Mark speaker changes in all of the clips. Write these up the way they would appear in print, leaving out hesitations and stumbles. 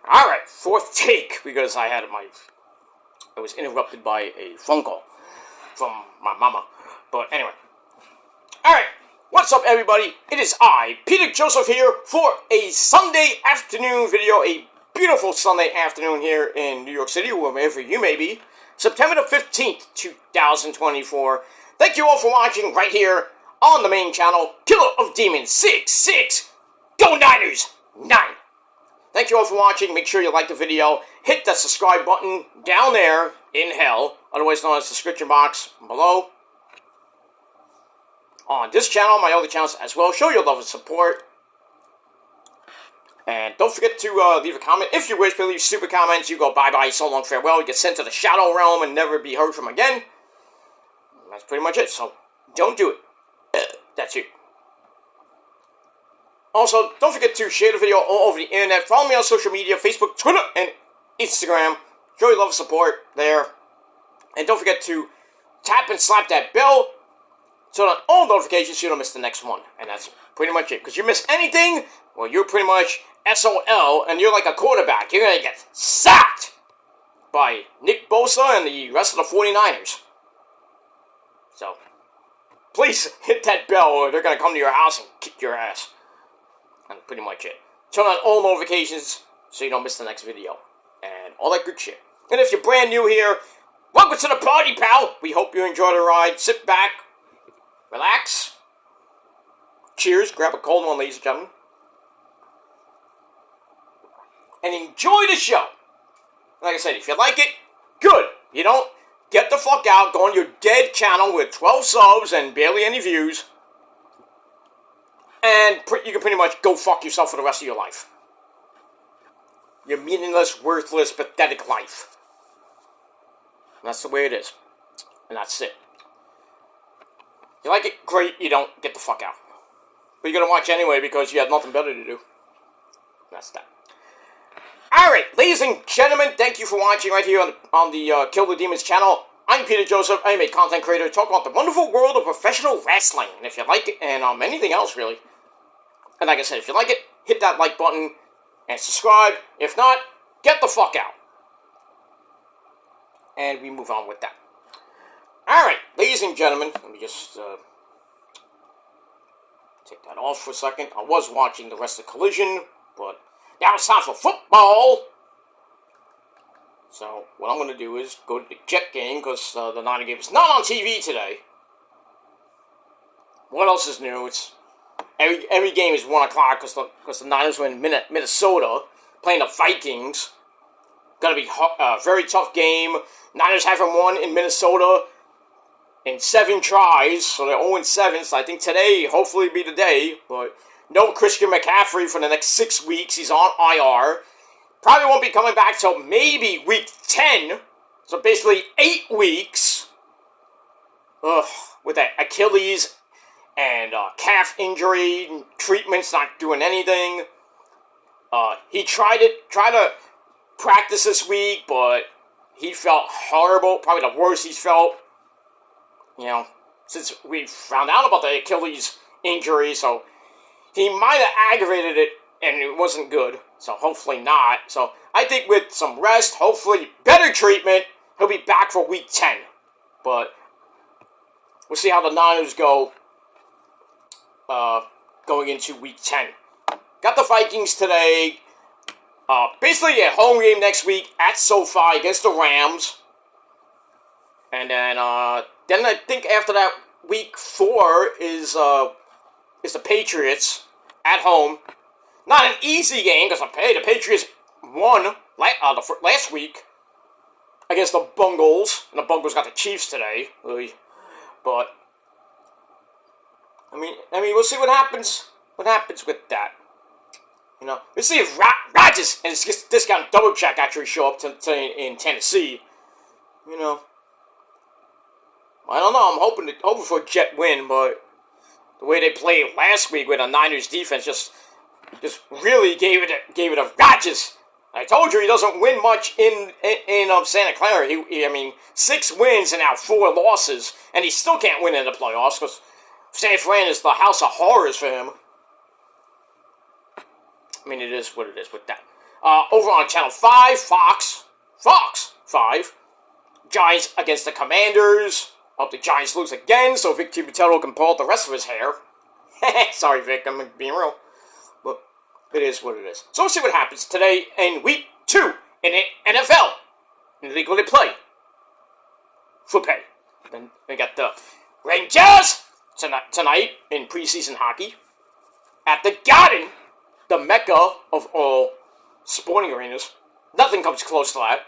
Speaker 1: Alright, fourth take, because I was interrupted by a phone call from my mama. But anyway. Alright, what's up everybody? It is I, Peter Joseph here, for a Sunday afternoon video. A beautiful Sunday afternoon here in New York City, wherever you may be. September the 15th, 2024. Thank you all for watching right here on the main channel, Killer of Demons 66. Go Niners! 9. Thank you all for watching. Make sure you like the video. Hit that subscribe button down there in hell, otherwise known as the description box below. On this channel, my other channels as well. Show your love and support. And don't forget to leave a comment. If you wish to leave stupid comments, you go bye-bye, so long, farewell. You get sent to the Shadow Realm and never be heard from again. That's pretty much it, so don't do it. That's it. Also, don't forget to share the video all over the internet. Follow me on social media, Facebook, Twitter, and Instagram. Show your love and support there. And don't forget to tap and slap that bell so that all notifications so you don't miss the next one. And that's pretty much it. Because you miss anything, well, you're pretty much SOL, and you're like a quarterback. You're going to get sacked by Nick Bosa and the rest of the 49ers. So, please hit that bell or they're going to come to your house and kick your ass. That's pretty much it. Turn on all notifications so you don't miss the next video. And all that good shit. And if you're brand new here, welcome to the party, pal. We hope you enjoy the ride. Sit back. Relax. Cheers. Grab a cold one, ladies and gentlemen. And enjoy the show. Like I said, if you like it, good. If you don't, get the fuck out. Go on your dead channel with 12 subs and barely any views. And you can pretty much go fuck yourself for the rest of your life. Your meaningless, worthless, pathetic life. And that's the way it is. And that's it. You like it? Great. You don't, get the fuck out. But you're going to watch anyway because you have nothing better to do. That's that. Alright, ladies and gentlemen, thank you for watching right here on the Kill the Demons channel. I'm Peter Joseph. I'm a content creator talking about the wonderful world of professional wrestling. And if you like it, and anything else really. And like I said, if you like it, hit that like button and subscribe. If not, get the fuck out. And we move on with that. Alright, ladies and gentlemen, let me just take that off for a second. I was watching the rest of Collision, but now it's time for football. So, what I'm going to do is go to the Jet game, because the Niner game is not on TV today. What else is new? It's every game is 1 o'clock, because the Niners were in Minnesota, playing the Vikings. Going to be a very tough game. Niners haven't won in Minnesota in 7 tries, so they're 0-7, so I think today, hopefully, be the day, but no Christian McCaffrey for the next 6 weeks. He's on IR. Probably won't be coming back till maybe week 10. So basically 8 weeks. Ugh. With that Achilles and calf injury, treatments not doing anything. He tried to practice this week, but he felt horrible. Probably the worst he's felt, you know, since we found out about the Achilles injury. So he might have aggravated it, and it wasn't good. So hopefully not. So I think with some rest, hopefully better treatment, he'll be back for week 10. But we'll see how the Niners go going into week 10. Got the Vikings today. Basically a home game next week at SoFi against the Rams. And then I think after that, week 4 is the Patriots at home. Not an easy game, because the Patriots won last week against the Bungles. And the Bungles got the Chiefs today. But, I mean, we'll see what happens. What happens with that. You know, we'll see if Rodgers and his discount double check actually show up in Tennessee. You know, I don't know. I'm hoping for a Jet win, but the way they played last week with the Niners defense just really gave it a Rodgers. I told you he doesn't win much in Santa Clara. I mean, 6 wins and now 4 losses, and he still can't win in the playoffs because San Fran is the house of horrors for him. I mean, it is what it is with that. over on Channel 5, Fox 5, Giants against the Commanders. Hope the Giants lose again so Vic Tibutello can pull out the rest of his hair. Sorry, Vic, I'm being real. But it is what it is. So we'll see what happens today in Week 2 in the NFL. In the league where they play. Football. Then we got the Rangers tonight in preseason hockey. At the Garden, the mecca of all sporting arenas. Nothing comes close to that.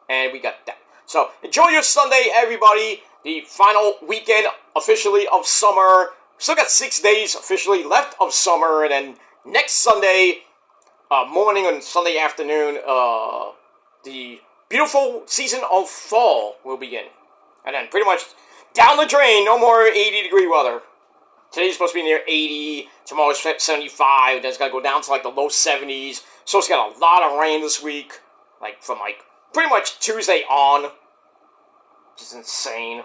Speaker 1: And we got that. So, enjoy your Sunday, everybody. The final weekend, officially, of summer. Still got 6 days, officially, left of summer. And then next Sunday morning and Sunday afternoon, the beautiful season of fall will begin. And then pretty much down the drain, no more 80-degree weather. Today's supposed to be near 80, tomorrow's 75, then it's going to go down to like the low 70s. So it's got a lot of rain this week, like from like pretty much Tuesday on, which is insane.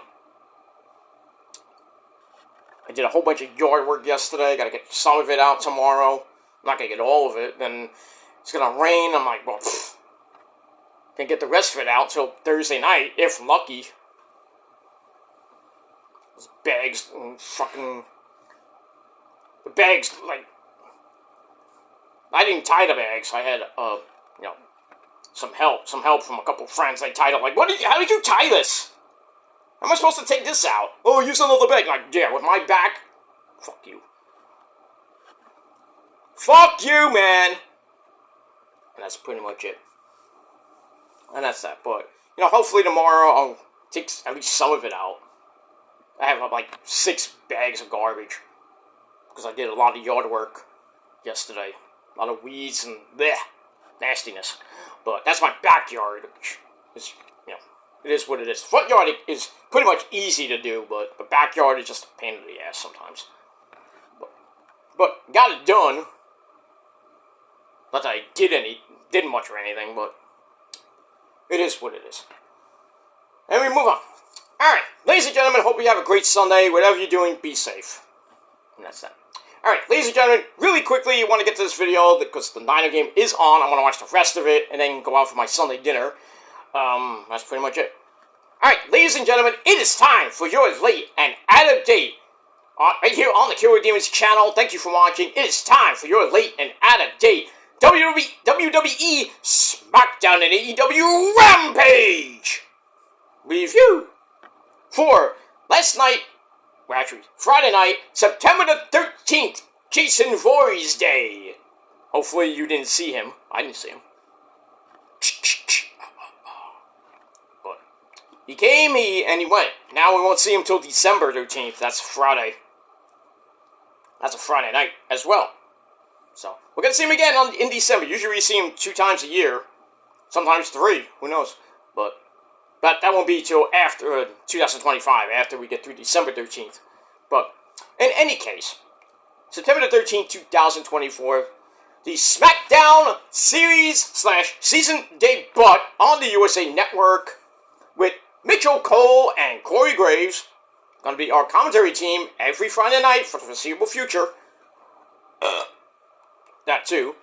Speaker 1: I did a whole bunch of yard work yesterday, got to get some of it out tomorrow. I'm not going to get all of it, then it's going to rain. I'm like, well, can't get the rest of it out till Thursday night, if lucky. Those bags and fucking... The bags, like... I didn't tie the bags. I had, some help from a couple of friends. They tied up, like, how did you tie this? How am I supposed to take this out? Oh, use another bag. Like, yeah, with my back? Fuck you. Fuck you, man! And that's pretty much it. And that's that. But, hopefully tomorrow I'll take at least some of it out. I have, like, 6 bags of garbage. Because I did a lot of yard work yesterday. A lot of weeds and bleh, nastiness. But that's my backyard, which is, it is what it is. Front yard is pretty much easy to do, but the backyard is just a pain in the ass sometimes. But got it done. Not that I did much or anything, but it is what it is. And we move on. Alright, ladies and gentlemen, hope you have a great Sunday. Whatever you're doing, be safe. And that's that. Alright, ladies and gentlemen, really quickly, you want to get to this video because the Niner game is on. I want to watch the rest of it and then go out for my Sunday dinner. That's pretty much it. Alright, ladies and gentlemen, it is time for your late and out-of-date right here on the Killer Demons channel. Thank you for watching. It is time for your late and out-of-date WWE Smackdown and AEW Rampage review for last night. Well, actually, Friday night, September the 13th, Jason Voorhees Day. Hopefully you didn't see him. I didn't see him. But he came, and he went. Now we won't see him till December 13th. That's Friday. That's a Friday night as well. So, we're going to see him again in December. Usually we see him 2 times a year. Sometimes 3. Who knows? But that won't be till after 2025, after we get through December 13th. But, in any case, September the 13th, 2024, the Smackdown series/season debut on the USA Network with Mitchell Cole and Corey Graves. Going to be our commentary team every Friday night for the foreseeable future. That too.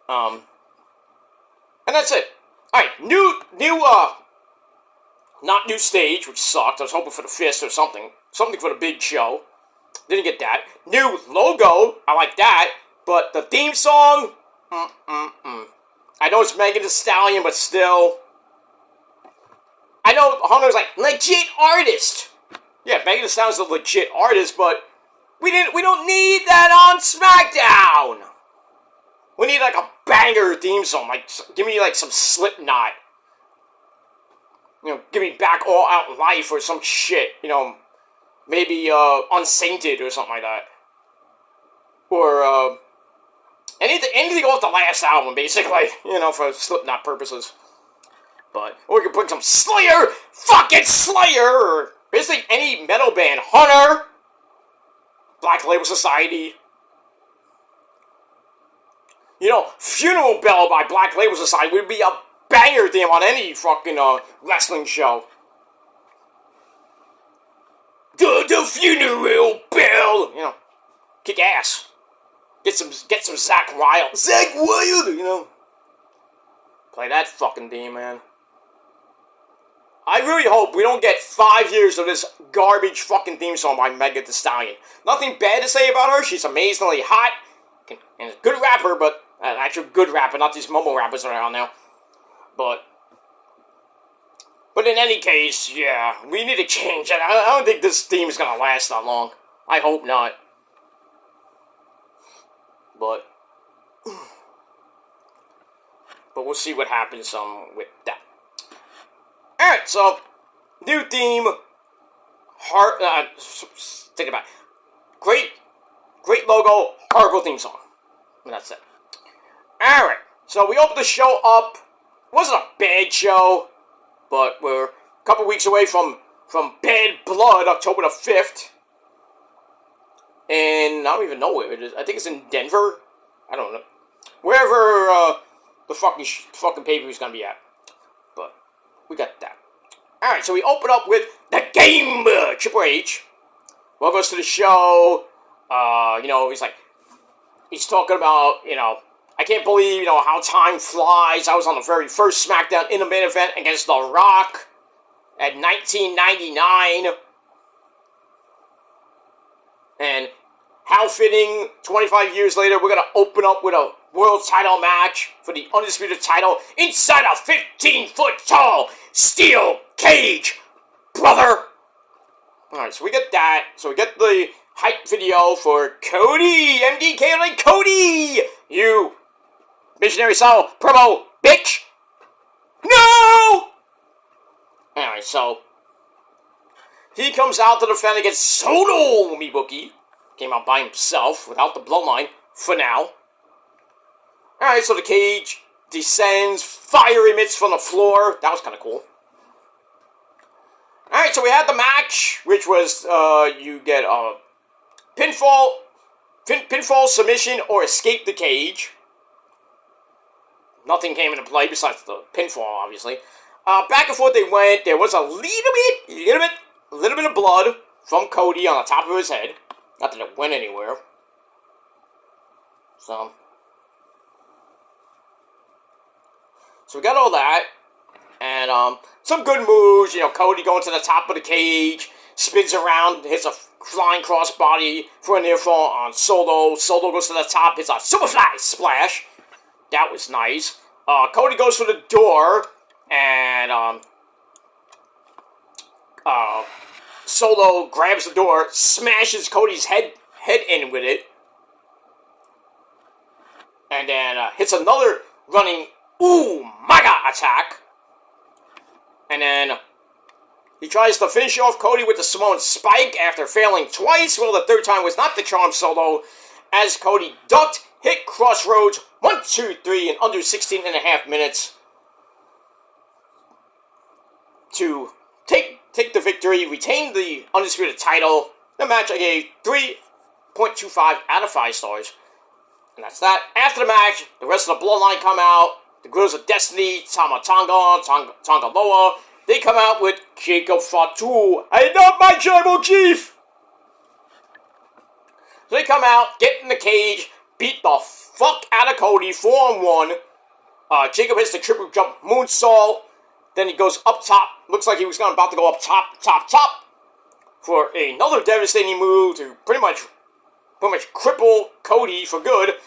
Speaker 1: And that's it. Alright, not new stage, which sucked. I was hoping for the fist or something. Something for the big show. Didn't get that. New logo. I like that. But the theme song? I know it's Megan Thee Stallion, but still. I know Hunter's like, legit artist. Yeah, Megan Thee Stallion's a legit artist, but we don't need that on SmackDown. We need like a banger theme song. Like, give me like some Slipknot. Give me Back All Out Life or some shit. Maybe Unsainted or something like that. Or anything off the last album, basically. For Slipknot purposes. But or we could put some Slayer, fucking Slayer, or basically any metal band. Hunter, Black Label Society. Funeral Bell by Black Label Society would be a banger theme on any fucking wrestling show. The funeral bell, kick ass. Get some Zach Wild. Zach Wild, you know. Play that fucking theme, man. I really hope we don't get 5 years of this garbage fucking theme song by Megan Thee Stallion. Nothing bad to say about her. She's amazingly hot and a good rapper, but actually good rapper, not these mumble rappers around now. But in any case, yeah, we need to change it. I don't think this theme is gonna last that long. I hope not. But we'll see what happens with that. Alright, so, new theme, think about it. Great logo, horrible theme song. And that's it. Alright, so we opened the show up. It wasn't a bad show, but we're a couple weeks away from Bad Blood, October the 5th. And I don't even know where it is. I think it's in Denver. I don't know. Wherever the fucking pay-per-view is going to be at. But we got that. Alright, so we open up with the Game Triple H. Welcome to the show. He's talking about, I can't believe, how time flies. I was on the very first Smackdown in the main event against The Rock at 1999. And how fitting, 25 years later, we're going to open up with a world title match for the Undisputed title inside a 15-foot-tall steel cage, brother. Alright, so we get that. So we get the hype video for Cody, MDK, like Cody, you missionary style promo, bitch. No! Alright, so he comes out to defend against Solo Mibuki. Came out by himself without the bloodline for now. Alright, so the cage descends, fire emits from the floor. That was kind of cool. Alright, so we had the match, which was, you get a pinfall, submission, or escape the cage. Nothing came into play besides the pinfall, obviously. Back and forth they went. There was a little bit of blood from Cody on the top of his head. Not that it went anywhere. So we got all that. And, some good moves. Cody going to the top of the cage, spins around, hits a flying crossbody for a near fall on Solo. Solo goes to the top, hits a Superfly Splash. That was nice. Cody goes for the door, and, Solo grabs the door, smashes Cody's head in with it, and then hits another running Umaga attack, and then he tries to finish off Cody with the Samoan Spike after failing twice. Well, the third time was not the charm. Solo, as Cody ducked, hit Crossroads 1, 2, 3 in under 16 and a half minutes to take the victory, retain the Undisputed title. The match I gave 3.25 out of 5 stars. And that's that. After the match, the rest of the Bloodline come out. The Guerrillas of Destiny, Tama Tonga Loa. They come out with Jacob Fatu. I love my tribal chief! So they come out, get in the cage, beat the fuck out of Cody, 4-on-1. Jacob hits the triple jump moonsault. Then he goes up top. Looks like he was about to go up top. For another devastating move to pretty much cripple Cody for good.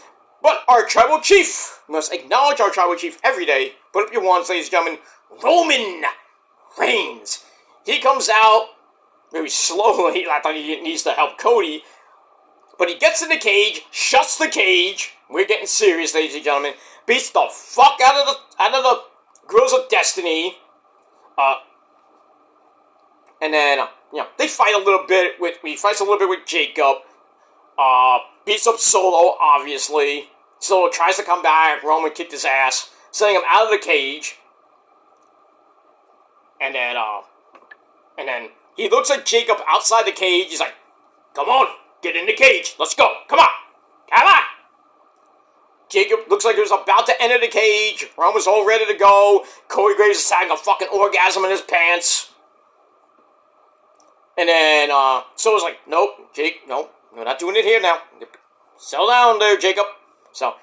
Speaker 1: But our tribal chief, we must acknowledge our tribal chief every day. Put up your ones, ladies and gentlemen. Roman Reigns. He comes out very slowly. I thought he needs to help Cody. But he gets in the cage, shuts the cage. We're getting serious, ladies and gentlemen. Beats the fuck out of the Guerrillas of Destiny. And then, they fight a little bit with Jacob. Beats up Solo, obviously. Solo tries to come back. Roman kicked his ass, sending him out of the cage. And then he looks at Jacob outside the cage. He's like, come on, get in the cage. Let's go. Come on. Jacob looks like he was about to enter the cage. Roman's all ready to go. Corey Graves is having a fucking orgasm in his pants. And then, Solo's like, nope, Jake, nope, we're not doing it here now. Settle down there, Jacob. So,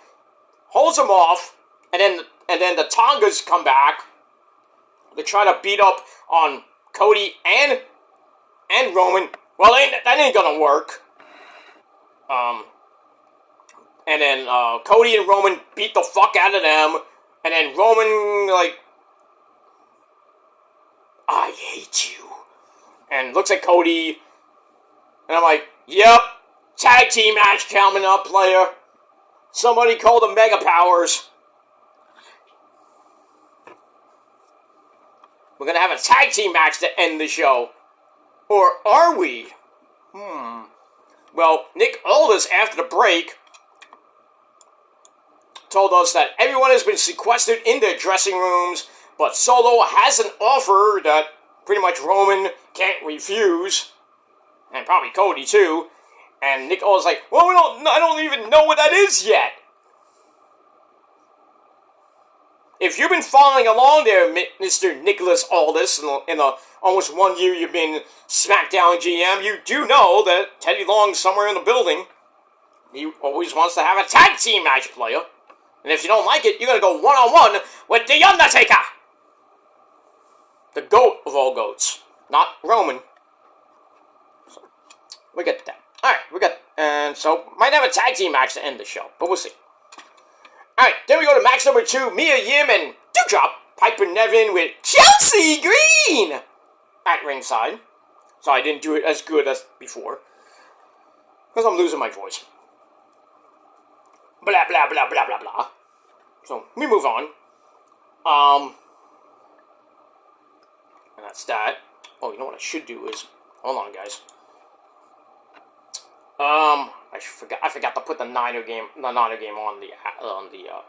Speaker 1: holds him off, and then the Tongas come back. They try to beat up on Cody and Roman. Well, that ain't gonna work. And then Cody and Roman beat the fuck out of them, and then Roman like, I hate you, and looks at Cody, and I'm like, yep, tag team match coming up, player. Somebody call the Mega Powers. We're gonna have a tag team match to end the show. Or are we? Well, Nick Aldis, after the break, told us that everyone has been sequestered in their dressing rooms, but Solo has an offer that pretty much Roman can't refuse, and probably Cody too. And Nick Aldis like, well, I don't even know what that is yet. If you've been following along there, Mr. Nicholas Aldis, in the almost 1 year you've been Smackdown GM, you do know that Teddy Long's somewhere in the building. He always wants to have a tag team match, player. And if you don't like it, you're going to go one-on-one with The Undertaker! The GOAT of all goats. Not Roman. So, we get that. Alright, and so, might have a tag team match to end the show, but we'll see. Alright, then we go to match number 2, Mia Yim and Doudrop, Piper Niven with Chelsea Green at ringside. So I didn't do it as good as before, because I'm losing my voice. Blah, blah, blah, blah, blah, blah. So, we move on. And that's that. Oh, you know what I should do is, hold on, guys. I forgot to put the Niner game on the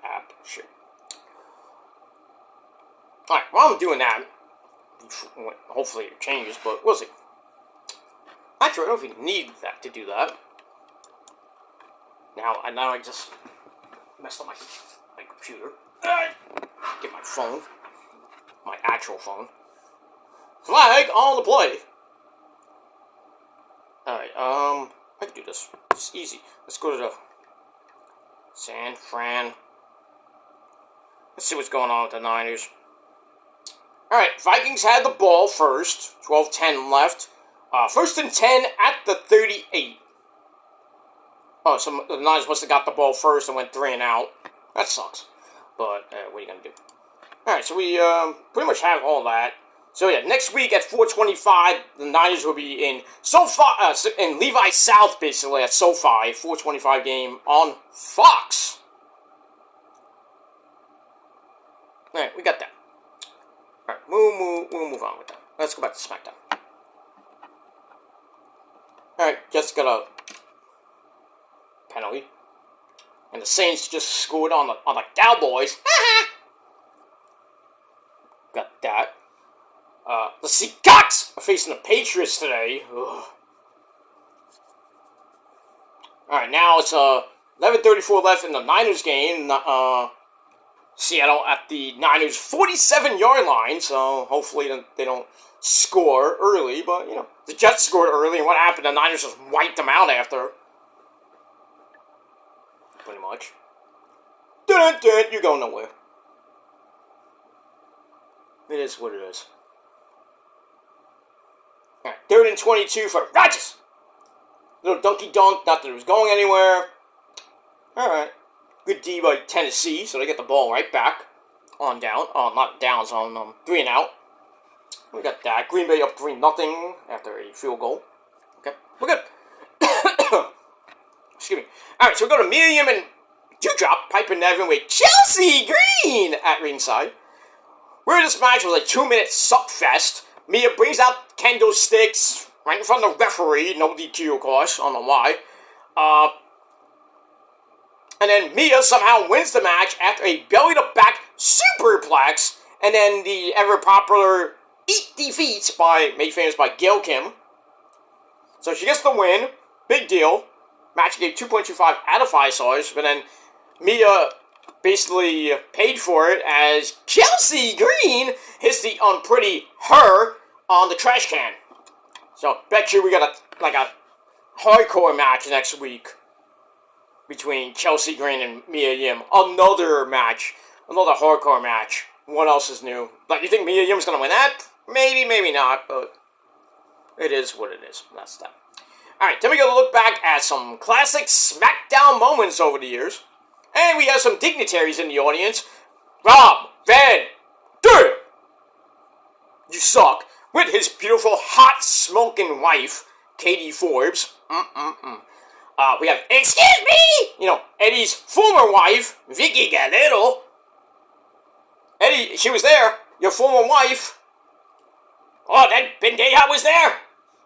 Speaker 1: app. Shit. Alright, while I'm doing that, hopefully it changes, but we'll see. Actually, I don't even need that to do that. Now I just messed up my computer. Get my phone. My actual phone. Flag on the play. Alright, I can do this. It's easy. Let's go to the San Fran. Let's see what's going on with the Niners. Alright, Vikings had the ball first. 12-10 left. First and 10 at the 38. Oh, so the Niners must have got the ball first and went 3 and out. That sucks. But, what are you going to do? Alright, so we pretty much have all that. So yeah, next week at 4:25, the Niners will be in in Levi South, basically, at SoFi, 4:25 game on Fox. Alright, we got that. Alright, we'll move on with that. Let's go back to SmackDown. Alright, just got a penalty. And the Saints just scored on the Cowboys. Got that. The Seahawks are facing the Patriots today. Alright, now it's 11:34 left in the Niners game. Seattle at the Niners' 47-yard line, so hopefully they don't score early. But, you know, the Jets scored early, and what happened? The Niners just wiped them out after. Pretty much. You go nowhere. It is what it is. Alright, 3rd and 22 for Rodgers. Little donkey dunk, not that it was going anywhere. Alright. Good D by Tennessee, so they get the ball right back. On down. Oh, not down, so on 3 and out. We got that. Green Bay up 3-0 after a field goal. Okay, we're good. Excuse me. Alright, so we go to Mia Yim and Doudrop, Piper Niven with Chelsea Green at ringside. Where this match was a 2-minute suck fest. Mia brings out kendo sticks right in front of the referee. No DQ, of course. I don't know why. And then Mia somehow wins the match after a belly-to-back superplex. And then the ever-popular Eat Defeats made famous by Gail Kim. So she gets the win. Big deal. Match gave 2.25 out of 5 stars. But then Mia basically paid for it as Chelsea Green hits the unpretty her on the trash can. So bet you we got a hardcore match next week. between Chelsea Green and Mia Yim. Another match. Another hardcore match. What else is new? Like, you think Mia Yim's gonna win that? Maybe, maybe not, but it is what it is. That's that. Alright, then we gotta look back at some classic Smackdown moments over the years. And we have some dignitaries in the audience. Rob Van Dam! You suck. With his beautiful, hot, smoking wife, Katie Forbes. We have, excuse me! You know, Eddie's former wife, Vicky Galero. Eddie, she was there. Your former wife. Oh, that Bendeja was there.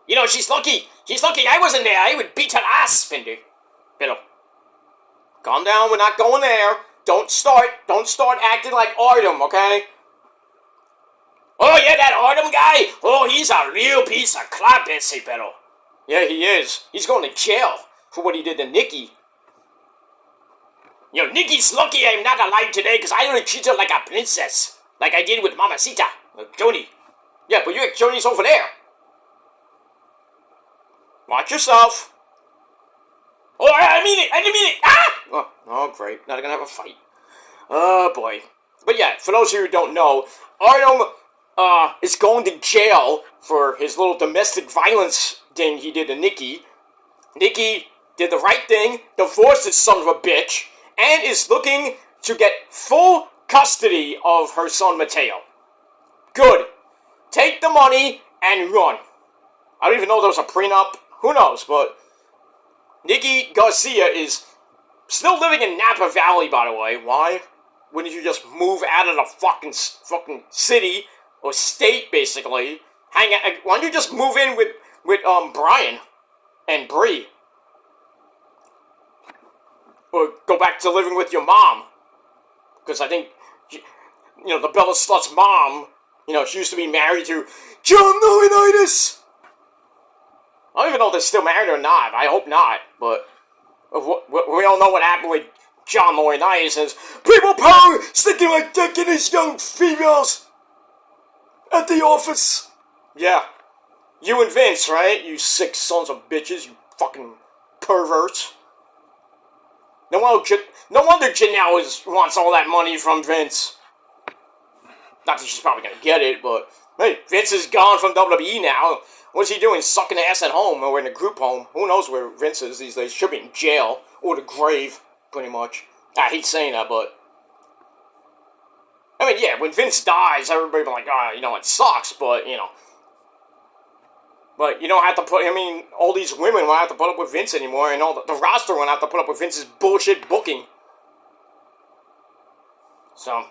Speaker 1: You know, she's lucky. She's lucky I wasn't there. I would beat her ass, Bender. Pero, calm down. We're not going there. Don't start acting like Artem, okay? Oh, yeah, that Artem guy? Oh, he's a real piece of crap, ese pero. Yeah, he is. He's going to jail for what he did to Nikki. You know, Nikki's lucky I'm not alive today because I would treat her like a princess. Like I did with Mamacita, Joni. Yeah, but Joni's over there. Watch yourself. Oh, I didn't mean it. Ah! Oh, great. Now they're going to have a fight. Oh, boy. But yeah, for those of you who don't know, Artem is going to jail for his little domestic violence thing he did to Nikki. Nikki did the right thing, divorced this son of a bitch, and is looking to get full custody of her son Mateo. Good. Take the money and run. I don't even know if there was a prenup. Who knows, but Nikki Garcia is still living in Napa Valley, by the way. Why? Wouldn't you just move out of the fucking city or state, basically? Hang out. Why don't you just move in with Brian and Bree? Or go back to living with your mom. Because I think, you know, the Bella Slut's mom, you know, she used to be married to John Laurinaitis. I don't even know if they're still married or not. I hope not. But we all know what happened with John Laurinaitis as people power sticking my dick in these young females at the office. Yeah. You and Vince, right? You sick sons of bitches. You fucking perverts. No wonder Janelle wants all that money from Vince. Not that she's probably gonna get it, but hey, Vince is gone from WWE now. What's he doing? Sucking ass at home or in a group home? Who knows where Vince is these days? Should be in jail or the grave, pretty much. I hate saying that, but I mean, yeah, when Vince dies, everybody be like, you know, it sucks, but you know. But you don't have to put, I mean, all these women won't have to put up with Vince anymore, and all the roster won't have to put up with Vince's bullshit booking. So,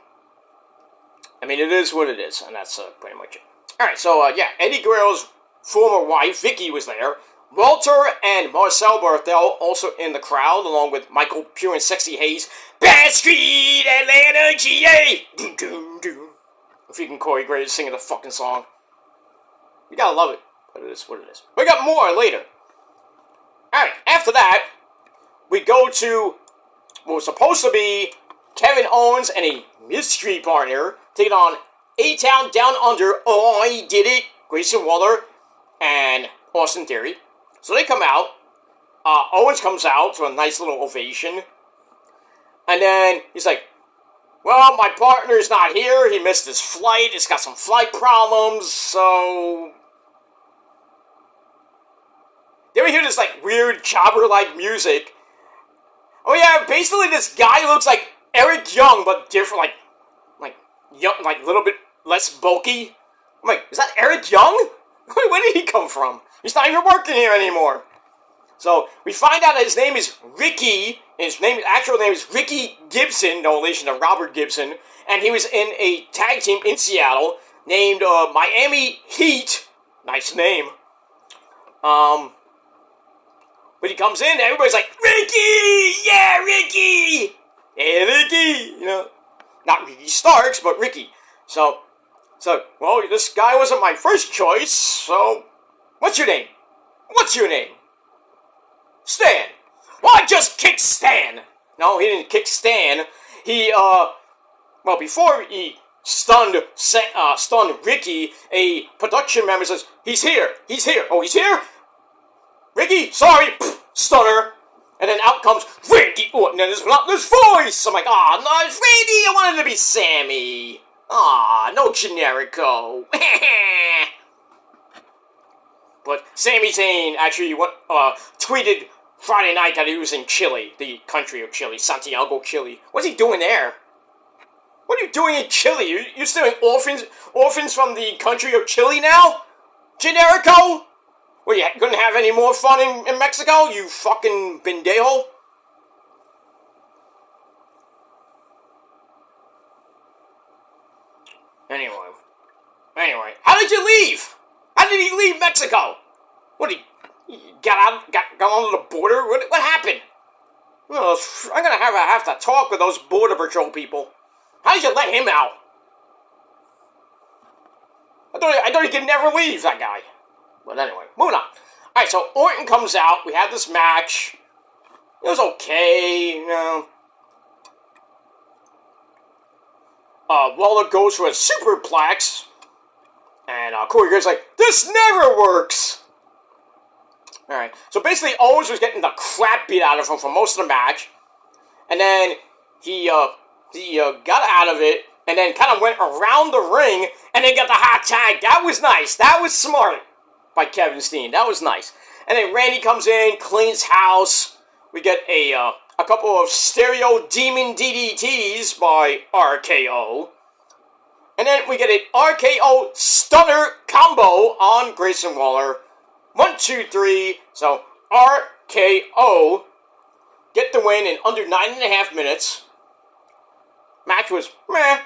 Speaker 1: I mean, it is what it is, and that's pretty much it. Alright, so, yeah, Eddie Guerrero's former wife, Vicky, was there. Walter and Marcel Barthel also in the crowd, along with Michael Pure and Sexy Hayes. Bad Street, Atlanta, GA! Doom, doom, doom. If you can choreograph singing the fucking song. You gotta love it. But it is what it is. We got more later. Alright, after that, we go to what was supposed to be Kevin Owens and a mystery partner taking on A-Town Down Under. Oh, I did it. Grayson Waller and Austin Theory. So they come out. Owens comes out to a nice little ovation. And then he's like, well, my partner's not here. He missed his flight. He's got some flight problems, so then we hear this, like, weird jobber-like music. Oh, yeah, basically this guy looks like Eric Young, but different, like, young, like, a little bit less bulky. I'm like, is that Eric Young? Where did he come from? He's not even working here anymore. So, we find out that his name is Ricky. His actual name is Ricky Gibson, no relation to Robert Gibson. And he was in a tag team in Seattle named Miami Heat. Nice name. But he comes in, everybody's like, Ricky! Yeah, Ricky! Hey, Ricky! You know, not Ricky Starks, but Ricky. So, well, this guy wasn't my first choice, so, what's your name? What's your name? Stan. Well, I just kicked Stan. No, he didn't kick Stan. He, well, before he stunned Ricky, a production member says, he's here. Oh, he's here? Ricky, sorry, stunner. And And then out comes Randy Orton and his monotonous voice. I'm like, no, it's Randy. I wanted to be Sammy. No Generico. But Sami Zayn actually tweeted Friday night that he was in Chile, the country of Chile, Santiago, Chile. What's he doing there? What are you doing in Chile? You're stealing orphans from the country of Chile now? Generico? Well, you couldn't have any more fun in Mexico, you fucking pendejo? Anyway, how did you leave? How did he leave Mexico? What, he got onto the border? What happened? Well, I'm gonna have to talk with those border patrol people. How did you let him out? I thought he could never leave, that guy. But anyway, moving on. Alright, so Orton comes out. We had this match. It was okay, you know. Waller goes for a superplex. And Corey Graves like, this never works! Alright, so basically Owens was getting the crap beat out of him for most of the match. And then he got out of it, and then kind of went around the ring, and then got the hot tag. That was nice. That was smart by Kevin Steen. That was nice. And then Randy comes in, cleans house. We get a couple of stereo demon DDTs by RKO. And then we get an RKO stunner combo on Grayson Waller. 1, 2, 3. So RKO get the win in under 9.5 minutes. Match was meh.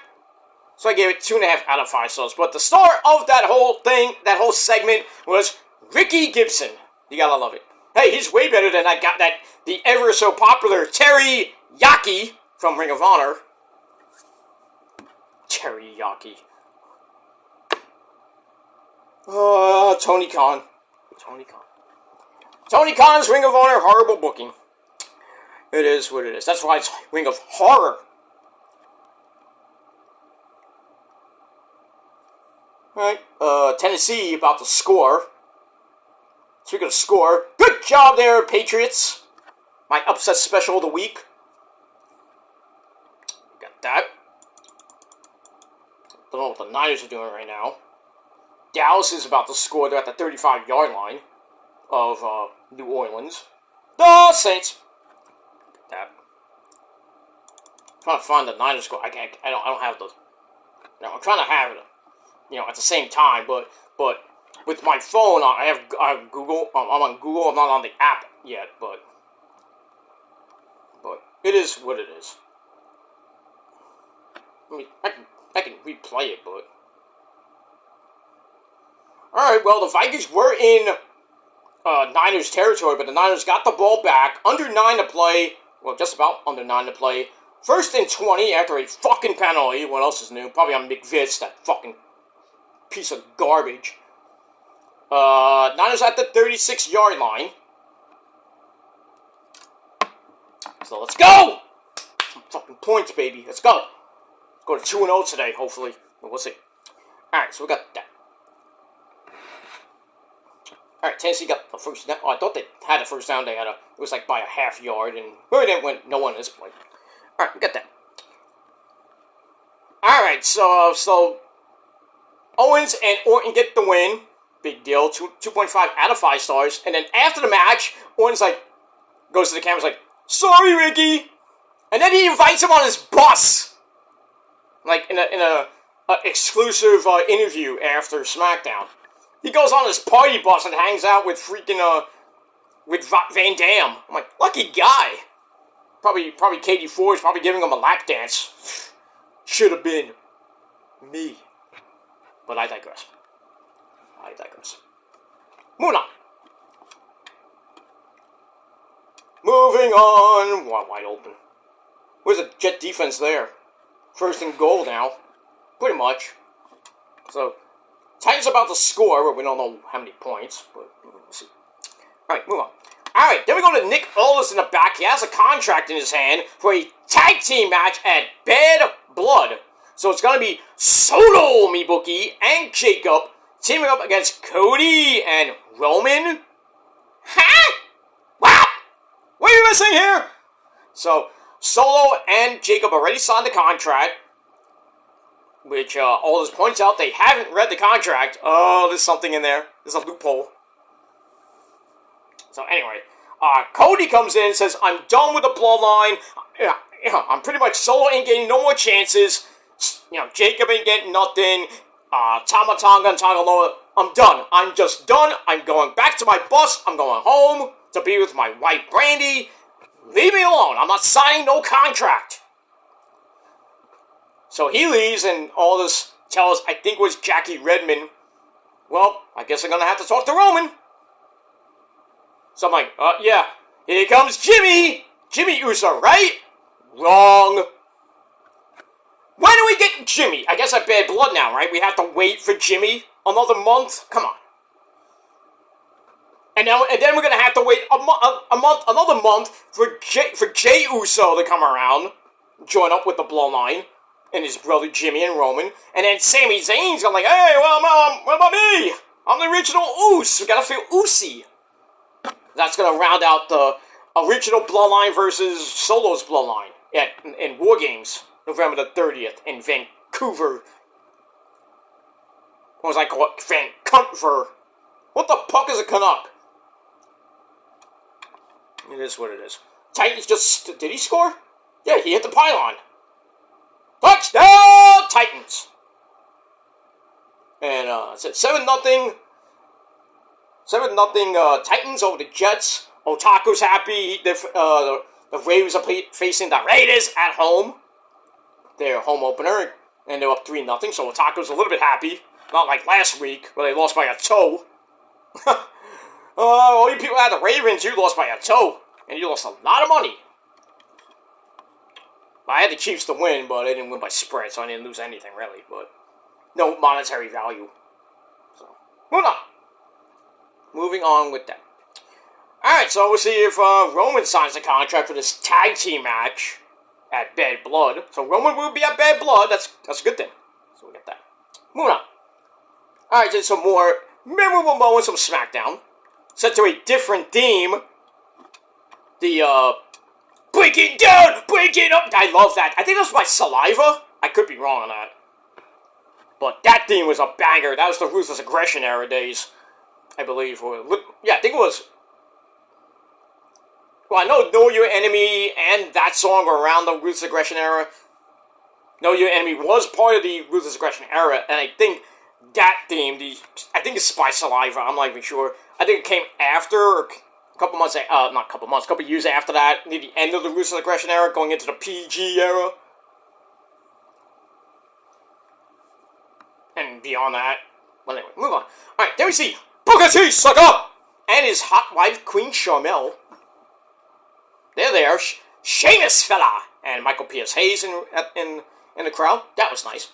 Speaker 1: So I gave it 2.5 out of 5 stars. But the star of that whole thing, that whole segment, was Ricky Gibson. You gotta love it. Hey, he's way better than the ever so popular Terry Yaki from Ring of Honor. Terry Yaki. Tony Khan. Tony Khan's Ring of Honor horrible booking. It is what it is. That's why it's Ring of Horror. Alright, Tennessee about to score. Speaking of score, good job there, Patriots. My upset special of the week. Got that. Don't know what the Niners are doing right now. Dallas is about to score. They're at the 35-yard line of New Orleans. The Saints. Got that. I'm trying to find the Niners score. I don't have the. No, I'm trying to have it. At the same time, but with my phone, I have Google. I'm on Google. I'm not on the app yet, but it is what it is. I mean, I can replay it, but all right. Well, the Vikings were in Niners territory, but the Niners got the ball back. Under 9 to play. Well, just about under 9 to play. 1st and 20 after a fucking penalty. What else is new? Probably on McVitz, that fucking piece of garbage. Niners at the 36-yard line. So let's go! Some fucking points, baby. Let's go. Let's go to 2-0 today, hopefully. But we'll see. Alright, so we got that. Alright, Tennessee got the first down. Oh, I thought they had the first down. It was like by a half yard, and really didn't win. No one in this play. Alright, we got that. Alright, so Owens and Orton get the win. Big deal. 2.5 out of 5 stars. And then after the match, Orton's like, goes to the camera, like, sorry, Ricky. And then he invites him on his bus. Like, in a exclusive interview after Smackdown. He goes on his party bus and hangs out with freaking, with Van Dam. I'm like, lucky guy. Probably Katie Ford's probably giving him a lap dance. Should have been me. But I digress. Moving on. Moving on. Wide open. Where's the Jet defense there? 1st and goal now. Pretty much. So, Titans about to score, but we don't know how many points. But we'll see. Alright, move on. Alright, then we go to Nick Aldis in the back. He has a contract in his hand for a tag team match at Bad Blood. So it's going to be Solo, me bookie, and Jacob teaming up against Cody and Roman. Huh? What? Wait a missing here? So, Solo and Jacob already signed the contract, which Aldis points out they haven't read the contract. Oh, there's something in there. There's a loophole. So anyway, Cody comes in and says, I'm done with the bloodline. I'm pretty much Solo ain't getting no more chances. Jacob ain't getting nothing. Tama Tonga and Tonga Loa, I'm done. I'm just done. I'm going back to my bus. I'm going home to be with my wife, Brandy. Leave me alone. I'm not signing no contract. So he leaves, and Aldis tells, I think it was Jackie Redmond, well, I guess I'm going to have to talk to Roman. So I'm like, yeah, here comes Jimmy. Jimmy Uso, right? Wrong. When do we get Jimmy? I guess I Bad Blood now, right? We have to wait for Jimmy another month? Come on. And then we're going to have to wait another month for Jey Uso to come around, join up with the Bloodline, and his brother Jimmy and Roman. And then Sami Zayn's going like, hey, what about me? I'm the original Uso. We got to feel Usy. That's going to round out the original Bloodline versus Solo's Bloodline in War Games, November the 30th in Vancouver. What was I called? Vancouver. What the fuck is a Canuck? It is what it is. Titans just... Did he score? Yeah, he hit the pylon. Touchdown, Titans! And it's at 7-0. 7-0 Titans over the Jets. Otaku's happy. The Ravens are facing the Raiders at home. Their home opener. And they're up 3-0. So Otaku's a little bit happy. Not like last week, where they lost by a toe. All you people had the Ravens, you lost by a toe. And you lost a lot of money. I had the Chiefs to win, but they didn't win by spread, so I didn't lose anything, really. But no monetary value. So, moving on with that. Alright, so we'll see if Roman signs a contract for this tag team match at Bad Blood. So Roman will be at Bad Blood. That's a good thing. So we get that. Moving on. Alright, then some more memorable moments from Smackdown. Set to a different theme. The, break it down, break it up. I love that. I think that was by Saliva. I could be wrong on that. But that theme was a banger. That was the Ruthless Aggression era days, I believe. Yeah, I think it was. Well, I Know Your Enemy and that song were around the Ruthless Aggression era. Know Your Enemy was part of the Ruthless Aggression era, and I think that theme, I think it's by Saliva. I'm not even sure. I think it came after. Couple years after that, near the end of the Ruthless Aggression era, going into the PG era. And beyond that. Well, anyway, move on. Alright, then we see Booker T, sucker! And his hot wife, Queen Charmel. They're there. Sheamus fella! And Michael P.S. Hayes in the crowd. That was nice.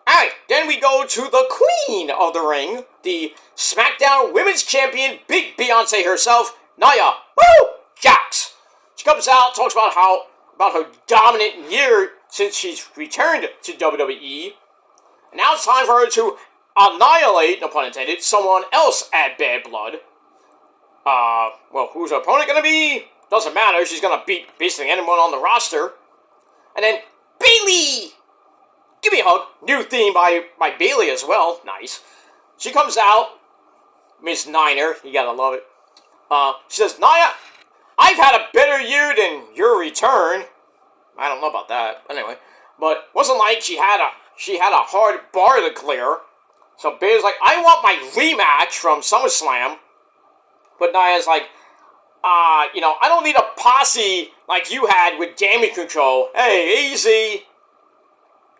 Speaker 1: Alright, then we go to the Queen of the Ring, the SmackDown Women's Champion, Big Beyonce herself, Nia, Jax. She comes out, talks about her dominant year since she's returned to WWE. And now it's time for her to annihilate, no pun intended, someone else at Bad Blood. Well, who's her opponent gonna be? Doesn't matter, she's gonna beat basically anyone on the roster. And then, Bayley! Give me a hug. New theme by Bayley as well. Nice. She comes out, Miss Niner, you gotta love it. She says, Nia, I've had a better year than your return. I don't know about that. Anyway, but it wasn't like she had a hard bar to clear. So Bayley's like, I want my rematch from SummerSlam. But Nia's like, I don't need a posse like you had with Damage Control. Hey, easy.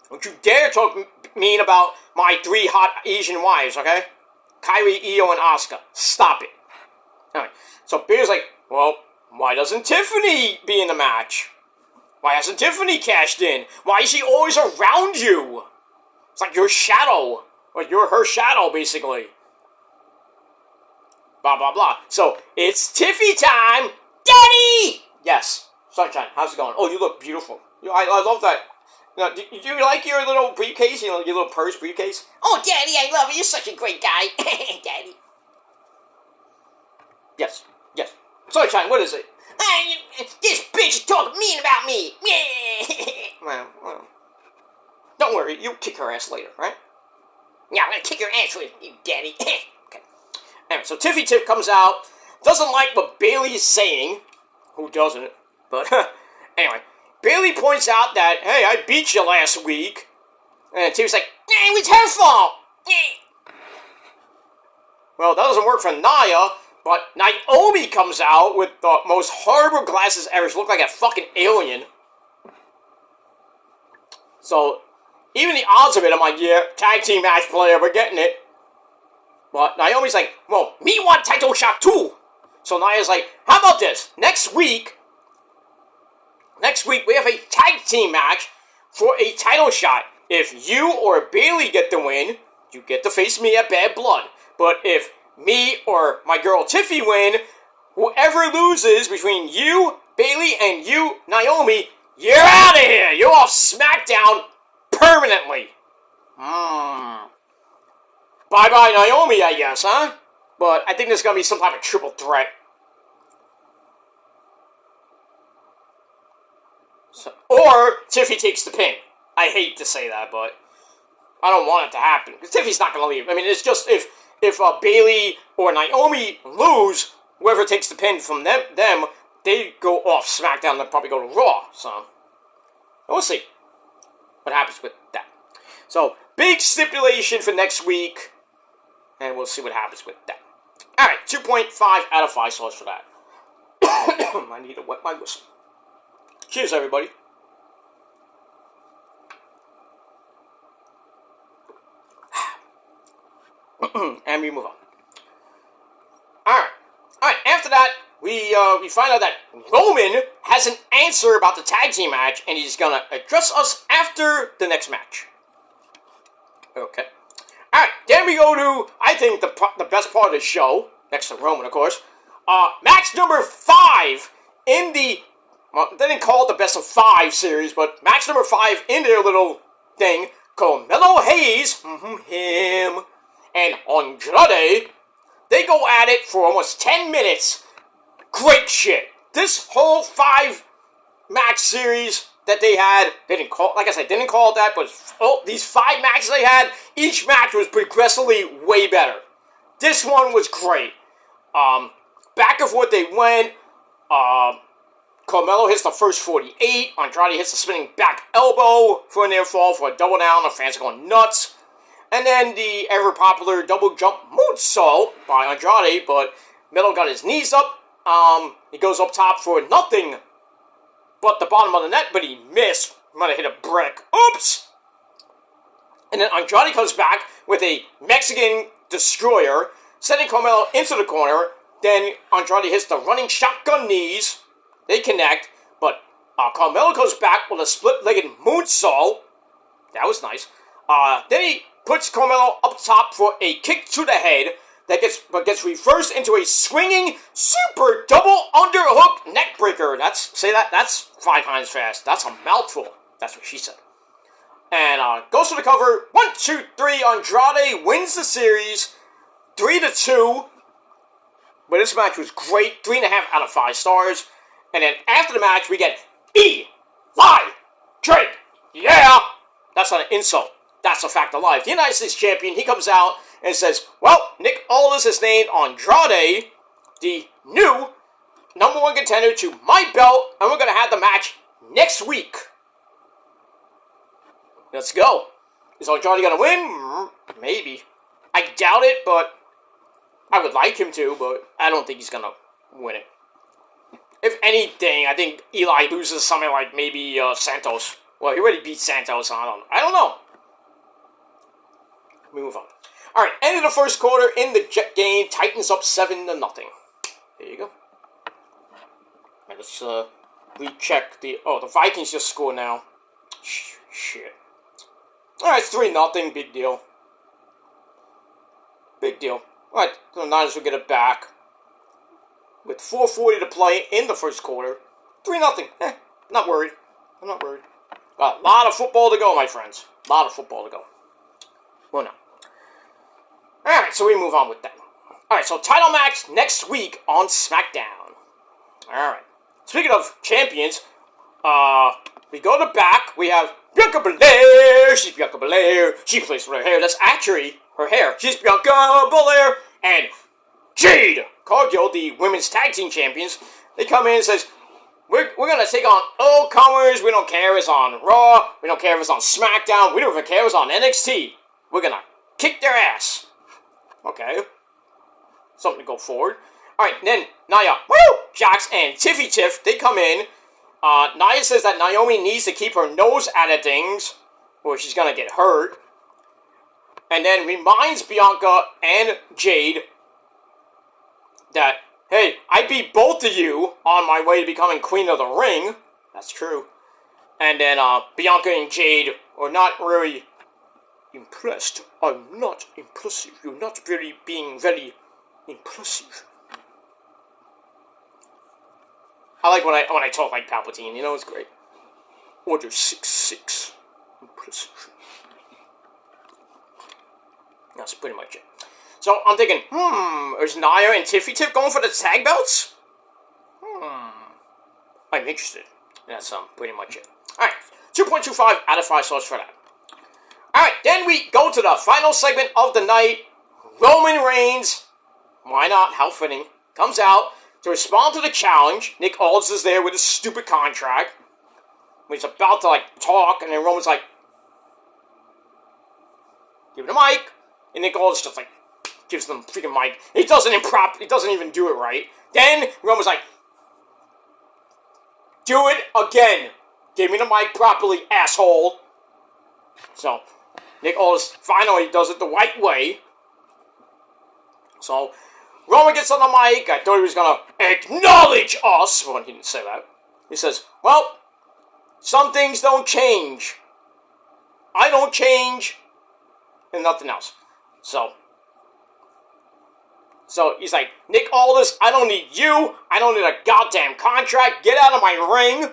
Speaker 1: Don't you dare talk mean about my 3 hot Asian wives, okay? Kairi, Io, and Asuka. Stop it. Alright, so Bayley's like, well, why doesn't Tiffany be in the match? Why hasn't Tiffany cashed in? Why is she always around you? It's like your shadow. Or you're her shadow, basically. Blah, blah, blah. So, it's Tiffy time! Daddy! Yes. Sunshine, how's it going? Oh, you look beautiful. I love that. Now, do you like your little briefcase? Your little purse briefcase? Oh, Daddy, I love it. You're such a great guy. Daddy. Yes. Sunshine, what is it? This bitch is talking mean about me. Well, don't worry, you'll kick her ass later, right? Yeah, I'm gonna kick your ass with you, daddy. Okay. Anyway, so Tiffy Tiff comes out, doesn't like what Bailey's saying. Who doesn't? But, anyway, Bailey points out that, hey, I beat you last week. And Tiffy's like, it was her fault. Well, that doesn't work for Nia, but Naomi comes out with the most horrible glasses ever. She looked like a fucking alien. So, even the odds of it, I'm like, yeah, tag team match player, we're getting it. But Naomi's like, well, me want title shot too. So Nia's like, how about this? Next week we have a tag team match for a title shot. If you or Bailey get the win, you get to face me at Bad Blood. But if me or my girl Tiffy win, whoever loses between you, Bailey, and you, Naomi, you're out of here. You're off Smackdown permanently. Bye-bye, Naomi, I guess, huh? But I think there's going to be some type of triple threat. So, or Tiffy takes the pin. I hate to say that, but I don't want it to happen. Because Tiffy's not going to leave. I mean, it's just if Bailey or Naomi lose, whoever takes the pin from them, they go off SmackDown. They'll probably go to Raw. So, we'll see what happens with that. So, big stipulation for next week. And we'll see what happens with that. Alright, 2.5 out of 5 stars for that. I need to wet my whistle. Cheers, everybody. And we move on. Alright, after that, we find out that Roman has an answer about the tag team match, and he's gonna address us after the next match. Okay. Alright, then we go to, I think, the best part of the show, next to Roman, of course. Match number 5 in the, well, they didn't call it the best of 5 series, but match number 5 in their little thing, Carmelo Hayes, him, and Andrade, they go at it for almost 10 minutes. Great shit. This whole 5-match series that they had, they didn't call, like I said, didn't call it that, but these 5 matches they had, each match was progressively way better. This one was great. Back and forth they went. Carmelo hits the first 48. Andrade hits the spinning back elbow for a near fall for a double down. The fans are going nuts. And then the ever-popular double jump moonsault by Andrade, but Melo got his knees up. He goes up top for nothing but the bottom of the net, but he missed. He might have hit a brick. Oops! And then Andrade comes back with a Mexican destroyer, sending Carmelo into the corner. Then Andrade hits the running shotgun knees. They connect, but Carmelo comes back with a split-legged moonsault. That was nice. Then he puts Carmelo up top for a kick to the head that gets reversed into a swinging super double underhook neckbreaker. That's 5 times fast. That's a mouthful. That's what she said. And goes for the cover. 1, 2, 3. Andrade wins the series 3-2. But this match was great. 3.5 out of 5 stars. And then after the match, we get Eli Drake. Yeah! That's not an insult. That's a fact of life. The United States champion, he comes out and says, well, Nick Aldis has named Andrade the new number 1 contender to my belt, and we're going to have the match next week. Let's go. Is Andrade going to win? Maybe. I doubt it, but I would like him to, but I don't think he's going to win it. If anything, I think Eli loses something like maybe Santos. Well, he already beat Santos, so I don't know. We move on. Alright, end of the first quarter in the Jet game. Titans up 7-0. There you go. Right, let's recheck the... Oh, the Vikings just scored now. Shit. Alright, it's 3-0. Big deal. Big deal. Alright, the Niners will get it back. With 4:40 to play in the first quarter. 3-0. Not worried. I'm not worried. Got a lot of football to go, my friends. A lot of football to go. Well, no. Alright, so we move on with that. Alright, so title match next week on SmackDown. Alright. speaking of champions, we go to the back. We have Bianca Belair. She's Bianca Belair. She plays with her hair. That's actually her hair. She's Bianca Belair. And Jade Cargill, the women's tag team champions, they come in and says, we're going to take on all comers. We don't care if it's on Raw. We don't care if it's on Smackdown. We don't even care if it's on NXT. We're going to kick their ass. Okay. Something to go forward. Alright, then Nia, Jax, and Tiffy Tiff, they come in. Nia says that Naomi needs to keep her nose out of things, or she's going to get hurt. And then reminds Bianca and Jade that, hey, I beat both of you on my way to becoming Queen of the Ring. That's true. And then Bianca and Jade are not really impressed. I'm not impressive. You're not being very impressive. I like when I talk like Palpatine. You know, it's great. Order 6-6. Impressive. That's pretty much it. So I'm thinking, is Nia and Tiffy Tiff going for the tag belts? I'm interested. That's pretty much it. Alright, 2.25 out of 5 stars for that. Alright, then we go to the final segment of the night. Roman Reigns, why not, how fitting, comes out to respond to the challenge. Nick Aldis is there with his stupid contract. He's about to, talk, and then Roman's like, give him the mic. And Nick Aldis just, gives them freaking mic. He doesn't even do it right. Then Roman's like, do it again. Give me the mic properly, asshole. So, Nick Aldis finally does it the right way. So, Roman gets on the mic. I thought he was going to acknowledge us. Well, he didn't say that. He says, well, some things don't change. I don't change. And nothing else. So he's like, Nick Aldis, I don't need you. I don't need a goddamn contract. Get out of my ring.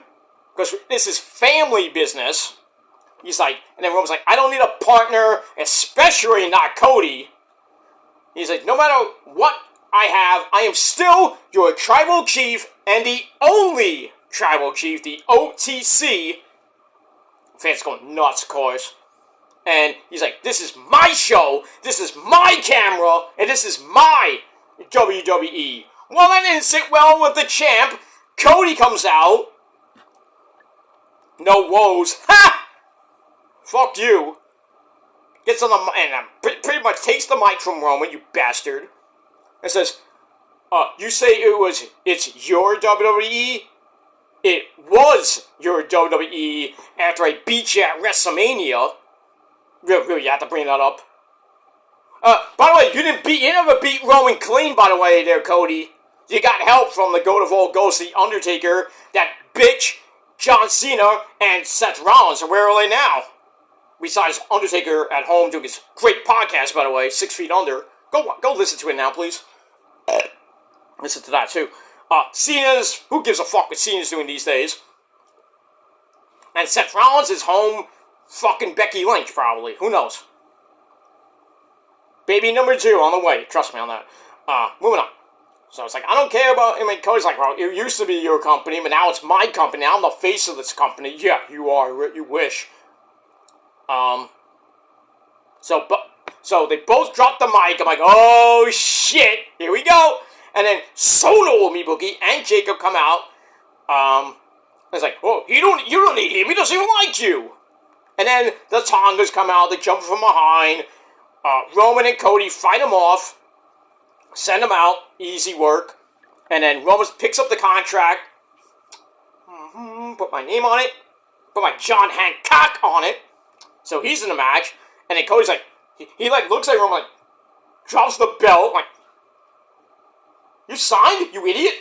Speaker 1: Because this is family business. He's like, and then Roman's like, I don't need a partner, especially not Cody. He's like, no matter what I have, I am still your tribal chief and the only tribal chief, the OTC. Fans going nuts, of course. And he's like, this is my show, this is my camera, and this is my WWE. Well, that didn't sit well with the champ. Cody comes out. No woes. Ha! Fuck you. Gets on the and pretty much takes the mic from Roman, you bastard. And says, you say it's your WWE? It was your WWE after I beat you at WrestleMania. Really, you have to bring that up. By the way, you never beat Roman clean, by the way, there, Cody. You got help from the GOAT of all ghosts, The Undertaker, that bitch, John Cena, and Seth Rollins. So where are they now? Besides Undertaker at home doing his great podcast, by the way, 6 Feet Under. Go listen to it now, please. Listen to that, too. Cena's, who gives a fuck what Cena's doing these days? And Seth Rollins is home fucking Becky Lynch, probably. Who knows? Baby number 2 on the way. Trust me on that. Moving on. So it's like, I don't care about... I mean, Cody's like, well, it used to be your company, but now it's my company. Now I'm the face of this company. Yeah, you are. You wish. So they both drop the mic. I'm like, oh, shit. Here we go. And then Solo, Mibuki, and Jacob come out. It's like, oh, you don't need him. He doesn't even like you. And then the Tongas come out. They jump from behind. Roman and Cody fight him off. Send him out. Easy work. And then Roman picks up the contract. Put my name on it. Put my John Hancock on it. So he's in the match. And then Cody's like, he looks at Roman, drops the belt. Like, you signed? You idiot?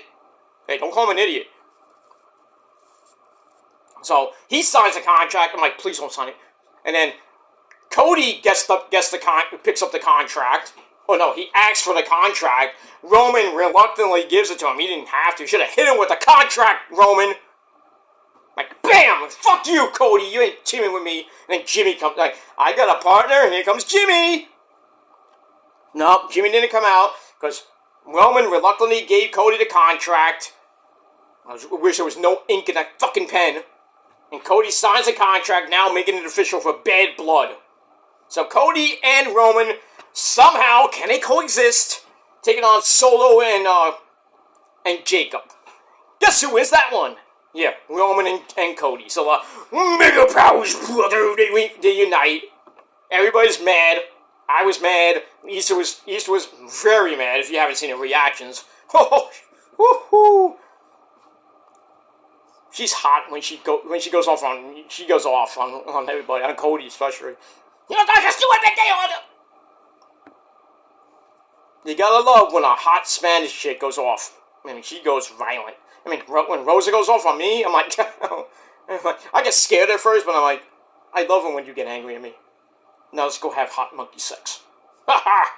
Speaker 1: Hey, don't call him an idiot. So he signs the contract. I'm like, please don't sign it. And then Cody picks up the contract. Oh no, he asks for the contract. Roman reluctantly gives it to him. He didn't have to. Should have hit him with the contract, Roman. Like, bam! Fuck you, Cody. You ain't teaming with me. And then Jimmy comes. Like, I got a partner, and here comes Jimmy. Nope, Jimmy didn't come out because Roman reluctantly gave Cody the contract. I wish there was no ink in that fucking pen. And Cody signs a contract now, making it official for Bad Blood. So Cody and Roman somehow can they coexist, taking on Solo and Jacob. Guess who wins that one? Yeah, Roman and Cody. So Mega Powers, brother, they unite. Everybody's mad. I was mad. Easter was very mad. If you haven't seen the reactions, woohoo! She's hot when she goes off on everybody, on Cody especially. You know, I just do everything on him. You gotta love when a hot Spanish chick goes off. I mean, she goes violent. I mean, when Rosa goes off on me, I'm like, I get scared at first, but I'm like, I love it when you get angry at me. Now let's go have hot monkey sex. Ha ha!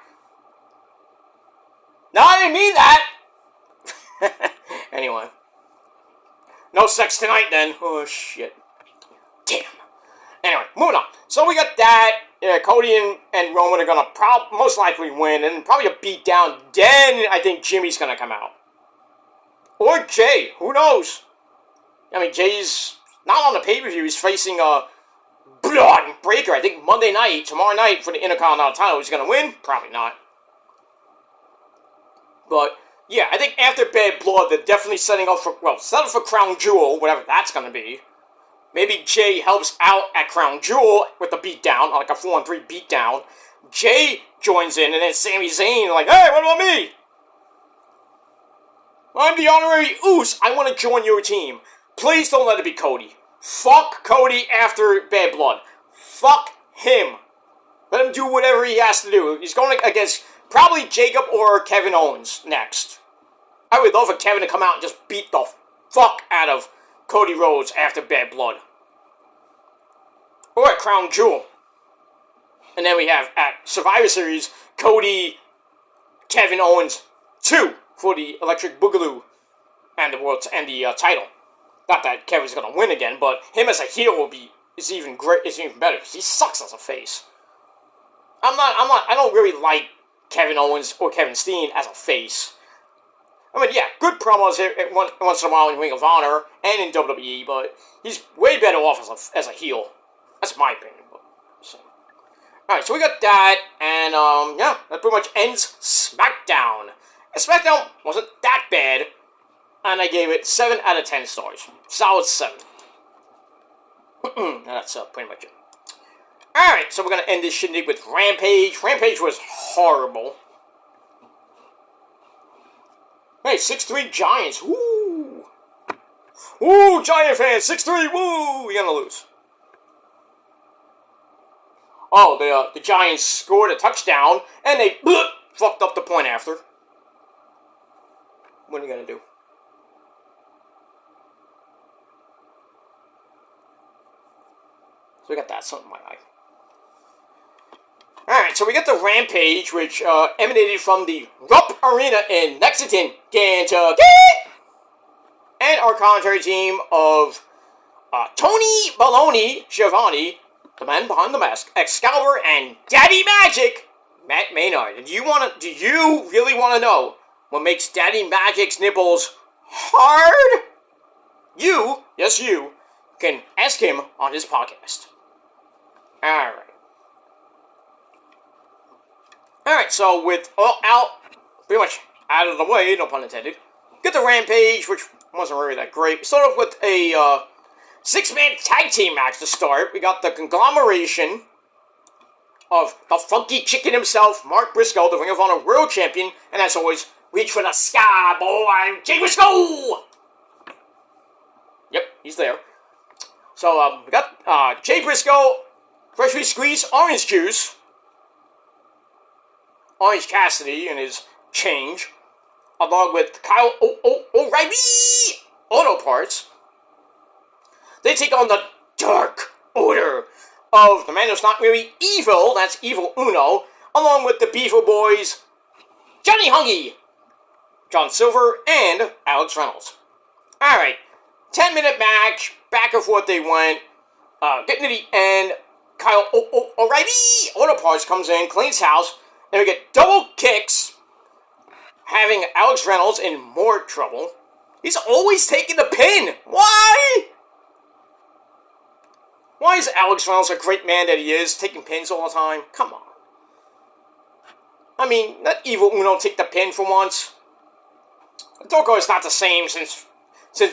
Speaker 1: No, I didn't mean that! Anyway. No sex tonight, then. Oh, shit. Damn. Anyway, moving on. So we got that. Yeah, Cody and Roman are going to most likely win, and probably a beat down. Then I think Jimmy's going to come out. Or Jay. Who knows? I mean, Jay's not on the pay-per-view. He's facing Blood Breaker. I think tomorrow night, for the Intercontinental title. He's going to win? Probably not. But yeah, I think after Bad Blood, they're definitely setting up for Crown Jewel, whatever that's going to be. Maybe Jay helps out at Crown Jewel with the beatdown, like a 4-on-3 beatdown. Jay joins in, and then Sami Zayn like, hey, what about me? I'm the honorary Oos. I want to join your team. Please don't let it be Cody. Fuck Cody after Bad Blood. Fuck him. Let him do whatever he has to do. He's going against probably Jacob or Kevin Owens next. I would love for Kevin to come out and just beat the fuck out of Cody Rhodes after Bad Blood. Or at Crown Jewel. And then we have at Survivor Series, Cody, Kevin Owens 2 for the Electric Boogaloo and the title. Not that Kevin's gonna win again, but him as a heel is even better because he sucks as a face. I don't really like Kevin Owens or Kevin Steen as a face. I mean, yeah, good promos once in a while in Ring of Honor and in WWE, but he's way better off as a heel. That's my opinion. So. Alright, so we got that, and yeah, that pretty much ends Smackdown. And Smackdown wasn't that bad, and I gave it 7 out of 10 stars. Solid 7. That's pretty much it. Alright, so we're going to end this shindig with Rampage. Rampage was horrible. Hey, 6'3" Giants. Woo! Woo, Giant fans. 6'3", woo! We're going to lose. Oh, the Giants scored a touchdown, and they fucked up the point after. What are you going to do? So we got that, something in my eye. Alright, so we got the Rampage, which emanated from the Rupp Arena in Lexington, Kentucky! And our commentary team of Tony Baloney Schiavone, the man behind the mask, Excalibur, and Daddy Magic, Matt Maynard. Do you really want to know what makes Daddy Magic's nipples hard? You, yes you, can ask him on his podcast. Alright, so with all out, pretty much out of the way, no pun intended, get the Rampage, which wasn't really that great. We start off with a 6-man tag team match to start. We got the conglomeration of the funky chicken himself, Mark Briscoe, the Ring of Honor World Champion, and as always, reach for the sky, boy, Jay Briscoe! Yep, he's there. So, we got Jay Briscoe, freshly squeezed orange juice, Orange Cassidy and his change, along with Kyle O'Reilly Auto Parts. They take on the Dark Order of the man who's not really evil, that's Evil Uno, along with the Beaver Boys, Johnny Hungy, John Silver, and Alex Reynolds. Alright, 10-minute match, back and forth they went, getting to the end, Kyle O'Reilly Auto Parts comes in, cleans house, and we get double kicks, having Alex Reynolds in more trouble. He's always taking the pin. Why? Why is Alex Reynolds, a great man that he is, taking pins all the time? Come on. I mean, let Evil Uno take the pin for once. Doko is not the same since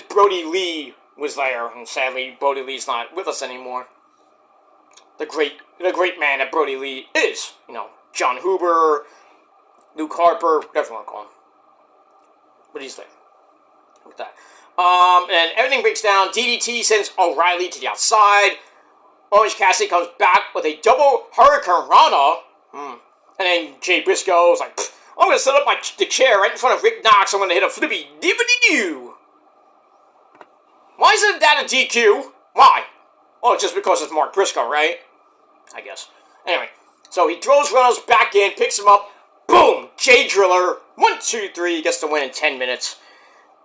Speaker 1: Brody Lee was there, and sadly, Brody Lee's not with us anymore. The great man that Brody Lee is. You know, John Huber, Luke Harper, whatever you want to call him. But he's there. Look at that. And everything breaks down. DDT sends O'Reilly to the outside. Orange Cassidy comes back with a double Hurricane Rana. And then Jay Briscoe is like, I'm going to set up the chair right in front of Rick Knox. I'm going to hit a flippy dibbity-doo. Why isn't that a DQ? Why? Oh, just because it's Mark Briscoe, right? I guess. Anyway, so he throws Reynolds back in, picks him up. Boom! Jay Driller. 1, 2, 3. Gets the win in 10 minutes.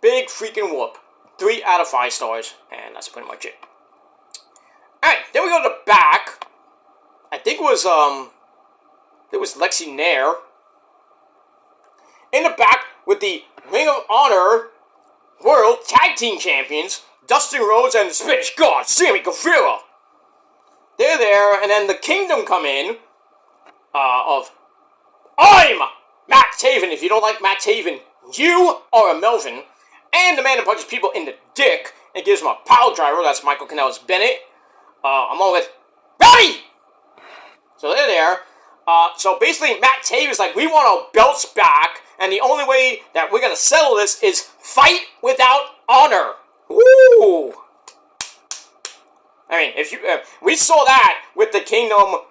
Speaker 1: Big freaking whoop. 3 out of 5 stars. And that's pretty much it. Alright, then we go to the back. I think it was Lexi Nair. In the back with the Ring of Honor World Tag Team Champions, Dustin Rhodes and the Spanish God, Sammy Guevara. They're there, and then the Kingdom come in, I'm Matt Taven. If you don't like Matt Taven, you are a Melvin. And the man that punches people in the dick and gives him a pile driver, that's Michael Kanellis Bennett. Along with Rowdy! So they're there. So basically, Matt Taven is like, we want our belts back, and the only way that we're going to settle this is fight without honor. Ooh! I mean, if you we saw that with the Kingdom,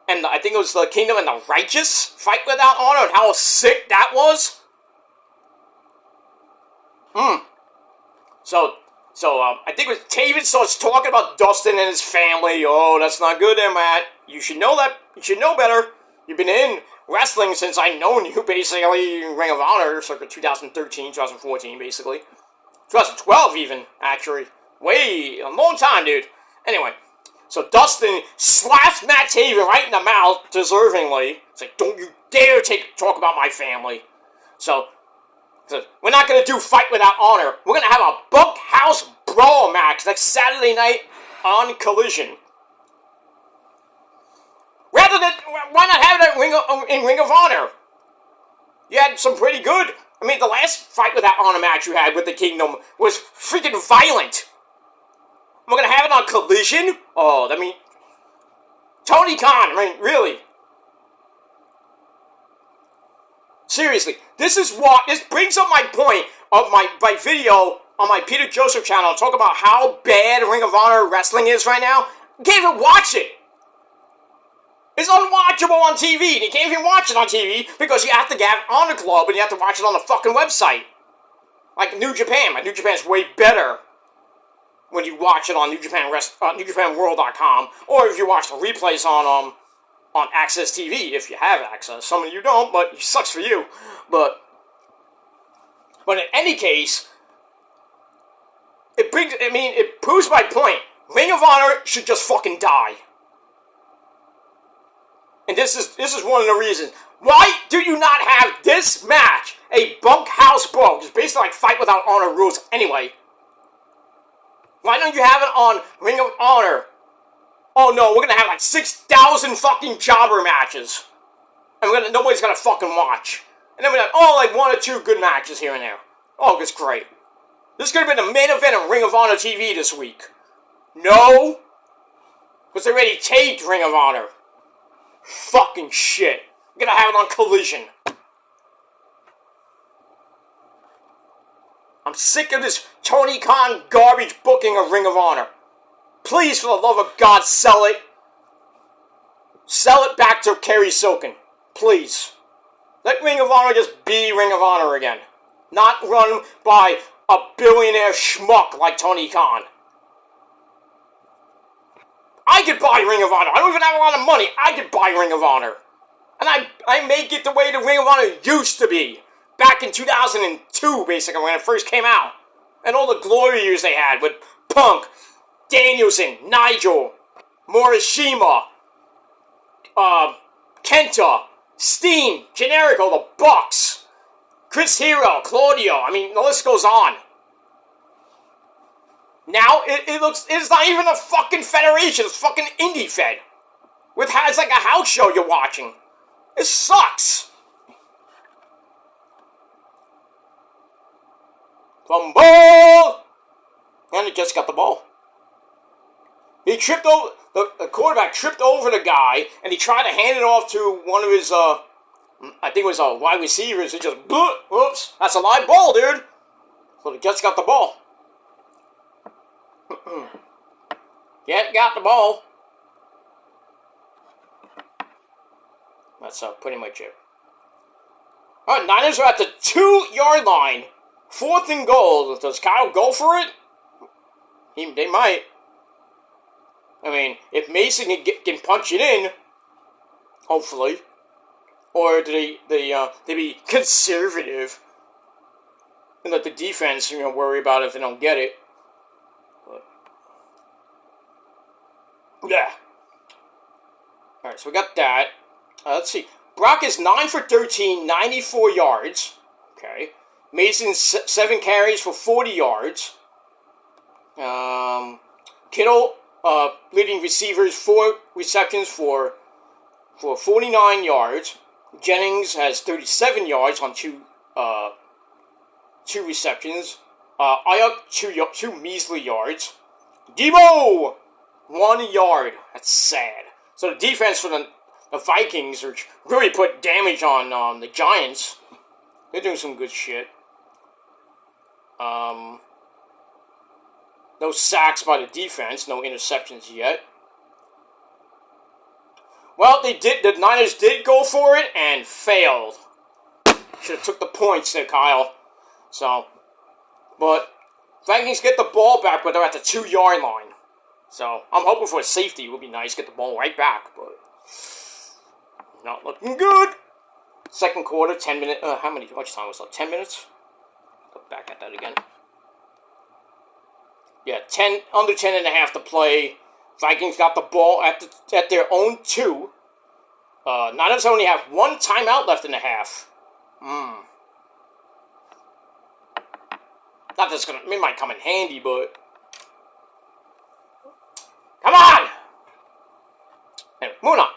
Speaker 1: and I think it was the Kingdom and the Righteous fight without honor, and how sick that was. So I think it was Taven starts talking about Dustin and his family. Oh, that's not good there, Matt. You should know that. You should know better. You've been in wrestling since I've known you, basically, Ring of Honor, circa 2013, 2014, basically. 2012, even, actually. Way, a long time, dude. Anyway, so Dustin slaps Matt Taven right in the mouth, deservingly. It's like, don't you dare talk about my family. So we're not going to do Fight Without Honor. We're going to have a bunkhouse brawl match next Saturday night on Collision. Rather than, why not have it in Ring of Honor? You had some pretty good. I mean, the last Fight Without Honor match you had with the Kingdom was freaking violent. We're going to have it on Collision? Oh, I mean, Tony Khan, I mean, really. Seriously, this brings up my point of my video on my Peter Joseph channel, talk about how bad Ring of Honor wrestling is right now. You can't even watch it. It's unwatchable on TV, and you can't even watch it on TV because you have to get Honor Club and you have to watch it on the fucking website. Like New Japan. New Japan's way better when you watch it on NewJapanWorld.com, or if you watch the replays on Access TV, if you have access. Some of you don't, but it sucks for you. But in any case, it proves my point. Ring of Honor should just fucking die. And this is one of the reasons. Why do you not have this match, a bunkhouse brawl, which is basically like Fight Without Honor rules anyway? Why don't you have it on Ring of Honor? Oh no, we're gonna have like 6,000 fucking jobber matches. And nobody's gonna fucking watch. And then we're like, 1 or 2 good matches here and there. Oh, it's great. This could have been the main event of Ring of Honor TV this week. No. Because they already taped Ring of Honor. Fucking shit. We're gonna have it on Collision. I'm sick of this Tony Khan garbage booking of Ring of Honor. Please, for the love of God, sell it. Sell it back to Kerry Silken. Please. Let Ring of Honor just be Ring of Honor again. Not run by a billionaire schmuck like Tony Khan. I could buy Ring of Honor. I don't even have a lot of money. I could buy Ring of Honor. And I make it the way the Ring of Honor used to be. Back in 2002, basically, when it first came out. And all the glory years they had with Punk, Danielson, Nigel, Morishima, Kenta, Steen, Generico, the Bucks, Chris Hero, Claudio. I mean, the list goes on. Now it's not even a fucking federation. It's fucking indie fed. It's like a house show you're watching. It sucks. Fumble! And he just got the ball. He tripped over, the quarterback tripped over the guy, and he tried to hand it off to one of his, I think it was wide receivers. He just, whoops, that's a live ball, dude. So he just got the ball. Yet got the ball. That's pretty much it. Alright, Niners are at the 2-yard line. 4th and goal. Does Kyle go for it? They might. I mean, if Mason can punch it in, hopefully, or do they be conservative and let the defense worry about it if they don't get it. But, yeah. All right, so we got that. Let's see. Brock is 9 for 13, 94 yards. Okay. Mason 7 carries for 40 yards. Kittle leading receivers 4 receptions for 49 yards. Jennings has 37 yards on 2 receptions. Ayuk 2 measly yards. Debo 1 yard. That's sad. So the defense for the Vikings really put damage on the Giants. They're doing some good shit. No sacks by the defense, no interceptions yet. Well, the Niners did go for it and failed. Should have took the points there, Kyle. So, but Vikings get the ball back, but they're at the 2-yard line. So, I'm hoping for a safety. It would be nice, get the ball right back, but not looking good. Second quarter, 10 minutes. How much time was left? 10 minutes? Look back at that again. Yeah, under 10 and a half to play. Vikings got the ball at their own 2. Niners only have 1 timeout left in the half. Not that's it might come in handy, but come on. Anyway, moving on.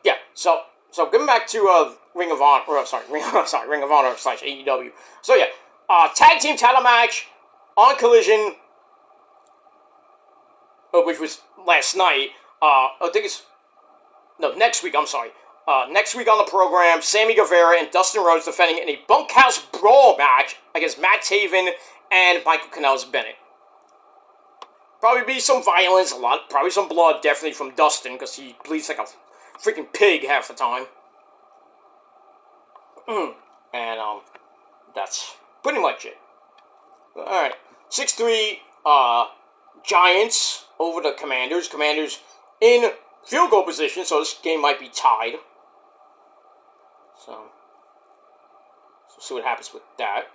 Speaker 1: Yeah. So getting back to Ring of Honor / AEW. So yeah, tag team title match on Collision. Which was last night. I think next week, I'm sorry. Next week on the program, Sammy Guevara and Dustin Rhodes defending in a bunkhouse brawl match against Matt Taven and Michael Kanellis-Bennett. Probably be some violence, probably some blood, definitely from Dustin, because he bleeds like a freaking pig half the time. And, that's pretty much it. Alright. 6-3, Giants over the Commanders. Commanders in field goal position, so this game might be tied. So we'll see what happens with that.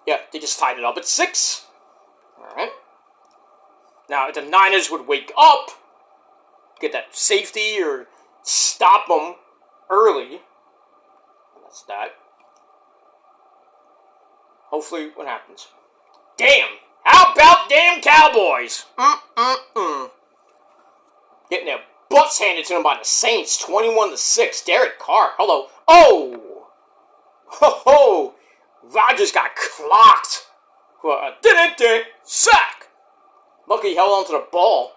Speaker 1: Yeah, they just tied it up at 6. Alright. Now, if the Niners would wake up, get that safety or stop them early, that's that. Hopefully, what happens? Damn! How about damn Cowboys? Getting their butts handed to them by the Saints, 21-6. Derek Carr, hello. Oh! Ho ho! Rodgers got clocked for a sack. Lucky he held on to the ball.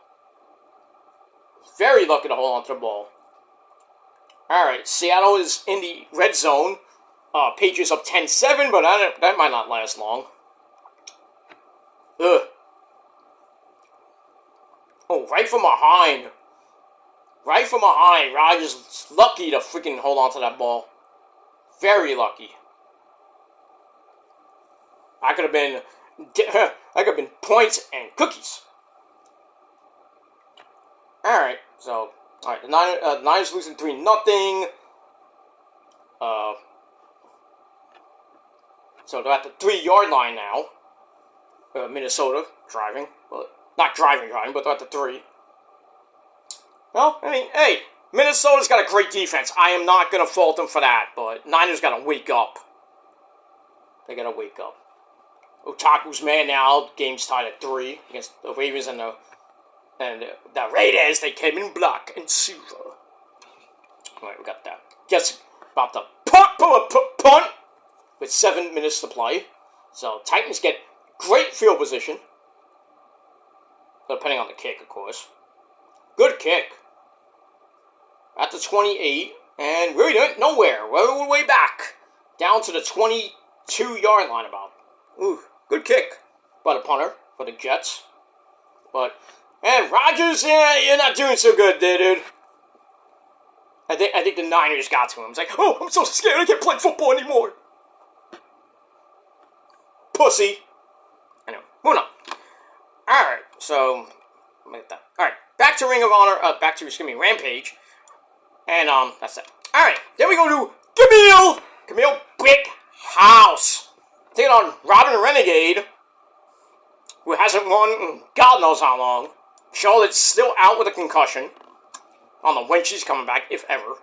Speaker 1: Very lucky to hold on to the ball. Alright, Seattle is in the red zone. Patriots up 10-7, but that might not last long. Ugh. Oh, right from behind. Right from behind. Rodgers lucky to freaking hold on to that ball. Very lucky. I could have been points and cookies. Alright, the Niners losing 3-0. So they're at the 3-yard line now. Minnesota driving, but not driving, but they're at the 3. Well, I mean, hey, Minnesota's got a great defense. I am not going to fault them for that, but Niners got to wake up. They got to wake up. Otaku's mad now. Game's tied at 3 against the Ravens and the Raiders. They came in black and silver. Alright, we got that. Guess about the punt with 7 minutes to play. So Titans get great field position. Depending on the kick, of course. Good kick. At the 28. And we went nowhere. We're way back. Down to the 22-yard line about. Ooh, good kick by the punter for the Jets. But, and Rodgers, yeah, you're not doing so good there, dude. I think the Niners got to him. It's like, oh, I'm so scared I can't play football anymore. Pussy. Anyway, moving on. Alright, so, alright, back to Ring of Honor, Rampage. And, that's it. Alright, then we go to Camille Brick House. Taking on Robin Renegade, who hasn't won in God knows how long. Charlotte's still out with a concussion. I don't know when she's coming back, if ever.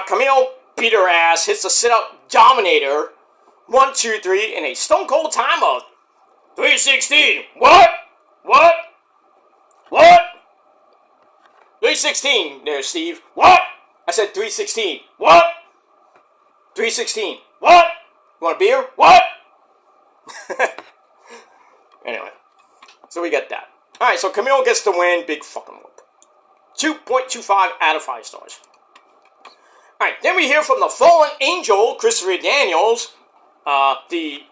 Speaker 1: Camille beat her ass, hits the sit-up dominator. 1, 2, 3, in a Stone Cold timeout. 316. What? 316 there, Steve. What? I said 316. What? 316. What? You want a beer? What? Anyway. So we get that. Alright, so Camille gets the win. Big fucking whoop. 2.25 out of 5 stars. Alright, then we hear from the Fallen Angel, Christopher Daniels, the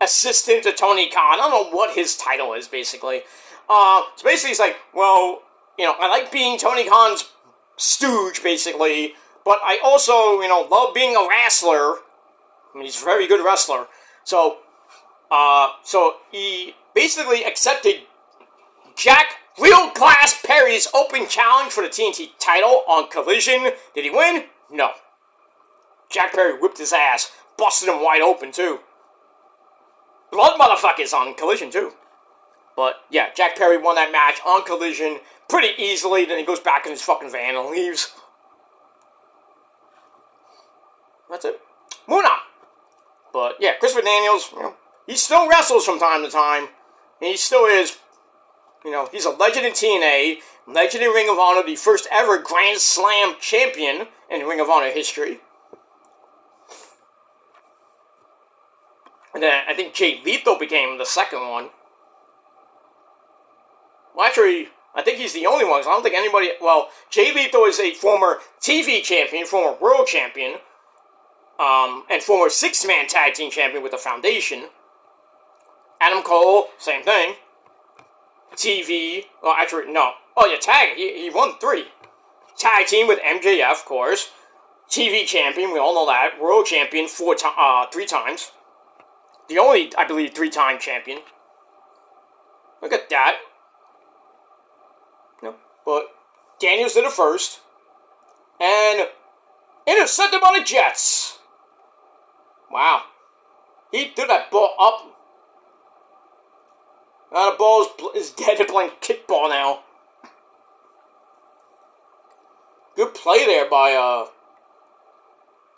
Speaker 1: assistant to Tony Khan. I don't know what his title is, basically. So basically he's like, well, I like being Tony Khan's stooge, basically, but I also, love being a wrestler. I mean, he's a very good wrestler. So he basically accepted Jack Real Glass Perry's open challenge for the TNT title on Collision. Did he win? No. Jack Perry whipped his ass, busted him wide open, too. Blood motherfuckers on Collision, too. But, yeah, Jack Perry won that match on Collision pretty easily. Then he goes back in his fucking van and leaves. That's it. Moving on. But, yeah, Christopher Daniels, he still wrestles from time to time. And he still is, he's a legend in TNA, legend in Ring of Honor, the first ever Grand Slam champion in Ring of Honor history. And then I think Jay Lethal became the second one. Well, actually, I think he's the only one, because I don't think anybody... Well, Jay Lethal is a former TV champion, former world champion, and former 6-man tag team champion with the Foundation. Adam Cole, same thing. TV... Well, actually, no. Oh, yeah, tag. He won 3. Tag team with MJF, of course. TV champion, we all know that. World champion 3 times. The only, I believe, 3-time champion. Look at that. But Daniels did it first. And intercepted by the Jets. Wow. He threw that ball up. Now the ball is dead. They're playing kickball now. Good play there by,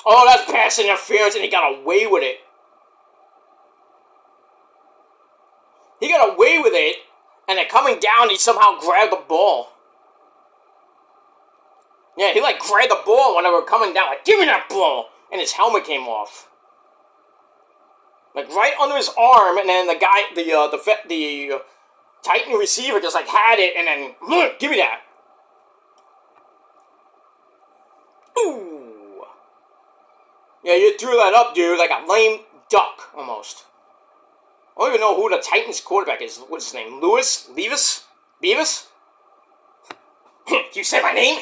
Speaker 1: Oh, that's pass interference, and he got away with it. He got away with it, and then coming down, he somehow grabbed the ball. Yeah, he grabbed the ball when they were coming down, give me that ball! And his helmet came off. Right under his arm, and then the guy, the Titan receiver just had it, and then, look, give me that. Ooh. Yeah, you threw that up, dude, like a lame duck, almost. I don't even know who the Titans quarterback is. What's his name? Beavis? You said my name?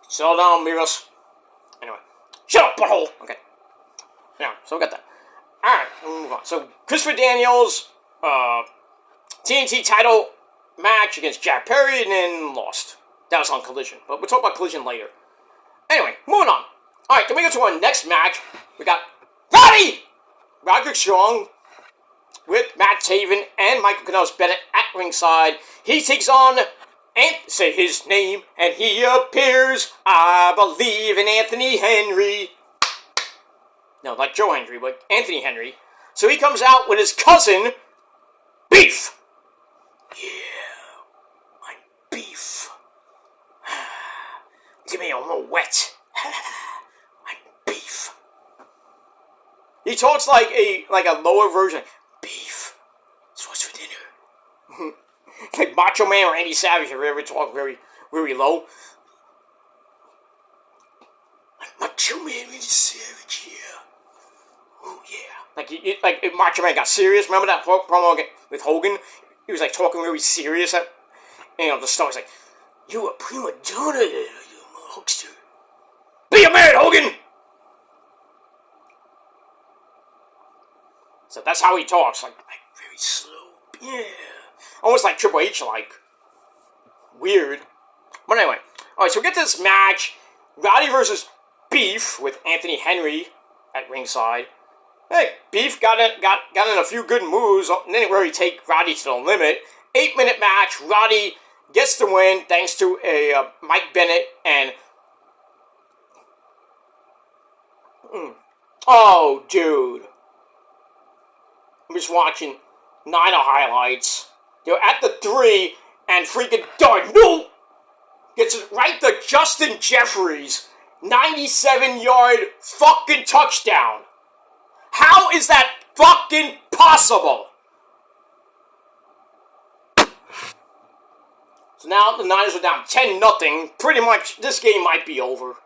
Speaker 1: Settle down, Beavis. Anyway. Shut up, butthole! Okay. Now, so we got that. Alright, we'll move on. So, Christopher Daniels, TNT title match against Jack Perry, and then lost. That was on Collision. But we'll talk about Collision later. Anyway, moving on. Alright, then we go to our next match. We got Roderick Strong with Matt Taven and Michael Kanellis-Bennett at ringside. He takes on, and say his name, and he appears. I believe in Anthony Henry. No, like Joe Henry, but Anthony Henry. So he comes out with his cousin, Beef. Yeah, I'm Beef. Give me a little wet. I'm Beef. He talks like a lower version. Beef. So what's for dinner? Like Macho Man or Randy Savage, if you ever talk very, very low. Macho Man, Randy Savage, yeah. Oh yeah. Like if Macho Man got serious. Remember that promo with Hogan? He was like talking really serious. The star was like, "You a prima donna, you huckster. Be a man, Hogan." So that's how he talks, like very slow. Yeah. Almost like Triple H, like. Weird. But anyway. Alright, so we get to this match. Roddy versus Beef with Anthony Henry at ringside. Hey, Beef got in a few good moves, and didn't really take Roddy to the limit. 8-minute match. Roddy gets the win thanks to a Mike Bennett and... Oh, dude. I'm just watching Niner highlights. They're at the 3, and freaking Darnold gets it right to Justin Jeffries. 97-yard fucking touchdown. How is that fucking possible? So now the Niners are down 10-0. Pretty much, this game might be over.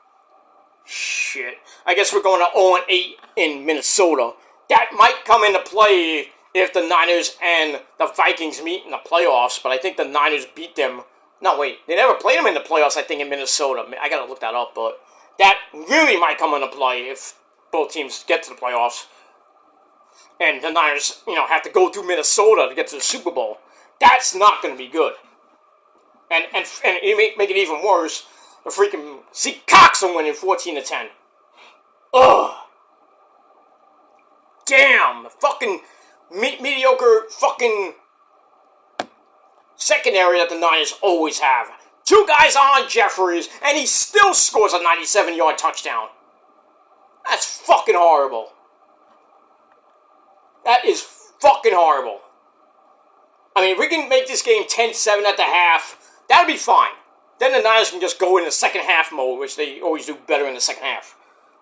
Speaker 1: Shit. I guess we're going to 0-8 in Minnesota. That might come into play if the Niners and the Vikings meet in the playoffs, but I think the Niners beat them. No, wait. They never played them in the playoffs, I think, in Minnesota. I gotta look that up, but that really might come into play if both teams get to the playoffs. And the Niners, have to go through Minnesota to get to the Super Bowl. That's not going to be good. And it make it even worse. The freaking Seahawks are winning 14-10. Ugh. Damn. The fucking mediocre fucking secondary that the Niners always have. 2 guys on Jeffries, and he still scores a 97-yard touchdown. That's fucking horrible. That is fucking horrible. I mean, if we can make this game 10-7 at the half, that would be fine. Then the Niners can just go in the second half mode, which they always do better in the second half.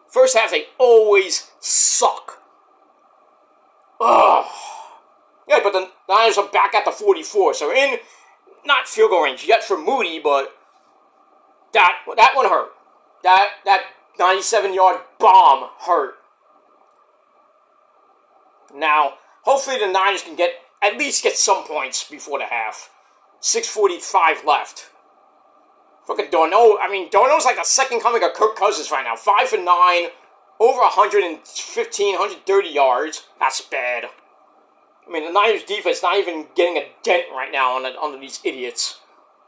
Speaker 1: First half, they always suck. Ugh. Yeah, but the Niners are back at the 44, so in, not field goal range yet for Moody, but that one hurt. That 97-yard bomb hurt. Now, hopefully the Niners can at least get some points before the half. 6:45 left. Fucking Darnold. I mean, Darnold's like the second coming of Kirk Cousins right now. 5 for 9, over 115, 130 yards. That's bad. I mean, the Niners defense not even getting a dent right now on these idiots.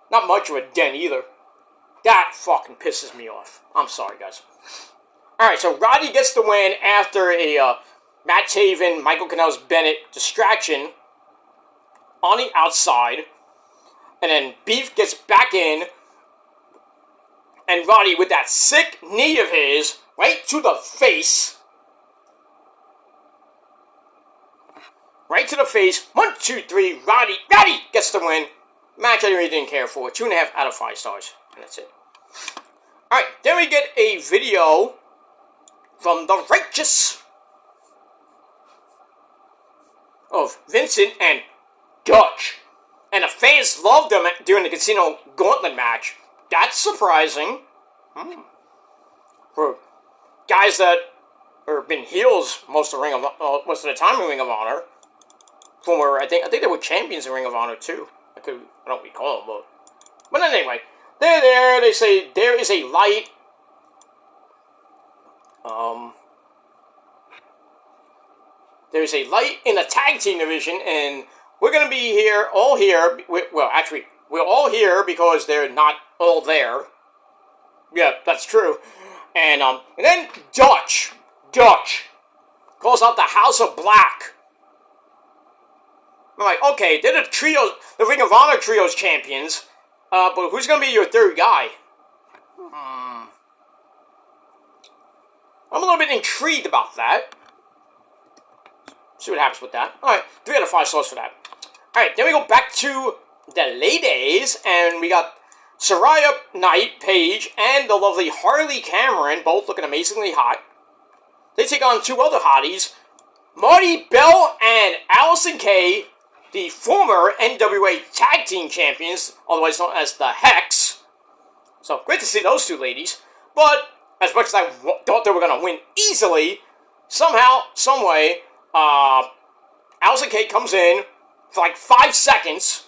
Speaker 1: Not much of a dent either. That fucking pisses me off. I'm sorry, guys. Alright, so Roddy gets the win after a Matt Taven, Michael Canales-Bennett distraction on the outside. And then Beef gets back in. And Roddy, with that sick knee of his, right to the face. Right to the face. 1, 2, 3. Roddy gets the win. Match I really didn't care for. 2.5 out of 5 stars. And that's it. Alright, then we get a video from the Righteous of Vincent and Dutch. And the fans loved them during the Casino Gauntlet match. That's surprising. For guys that have been heels most of the time in Ring of Honor. Former, I think they were champions in Ring of Honor too. I don't recall them, but anyway, they're there. They say there is a light. There's a light in the tag team division, and we're gonna be all here. Well, actually, we're all here because they're not all there. Yeah, that's true. And then Dutch calls out the House of Black. I'm like, okay, they're the Ring of Honor Trios champions, but who's gonna be your third guy? I'm a little bit intrigued about that. See what happens with that. Alright, 3 out of 5 stars for that. Alright, then we go back to the ladies, and we got Saraya Knight, Paige, and the lovely Harley Cameron, both looking amazingly hot. They take on 2 other hotties, Marty Bell and Allison Kay, the former NWA Tag Team Champions, otherwise known as the Hex. So, great to see those 2 ladies. But, as much as I thought they were going to win easily, somehow, someway, Allison Kay comes in for like 5 seconds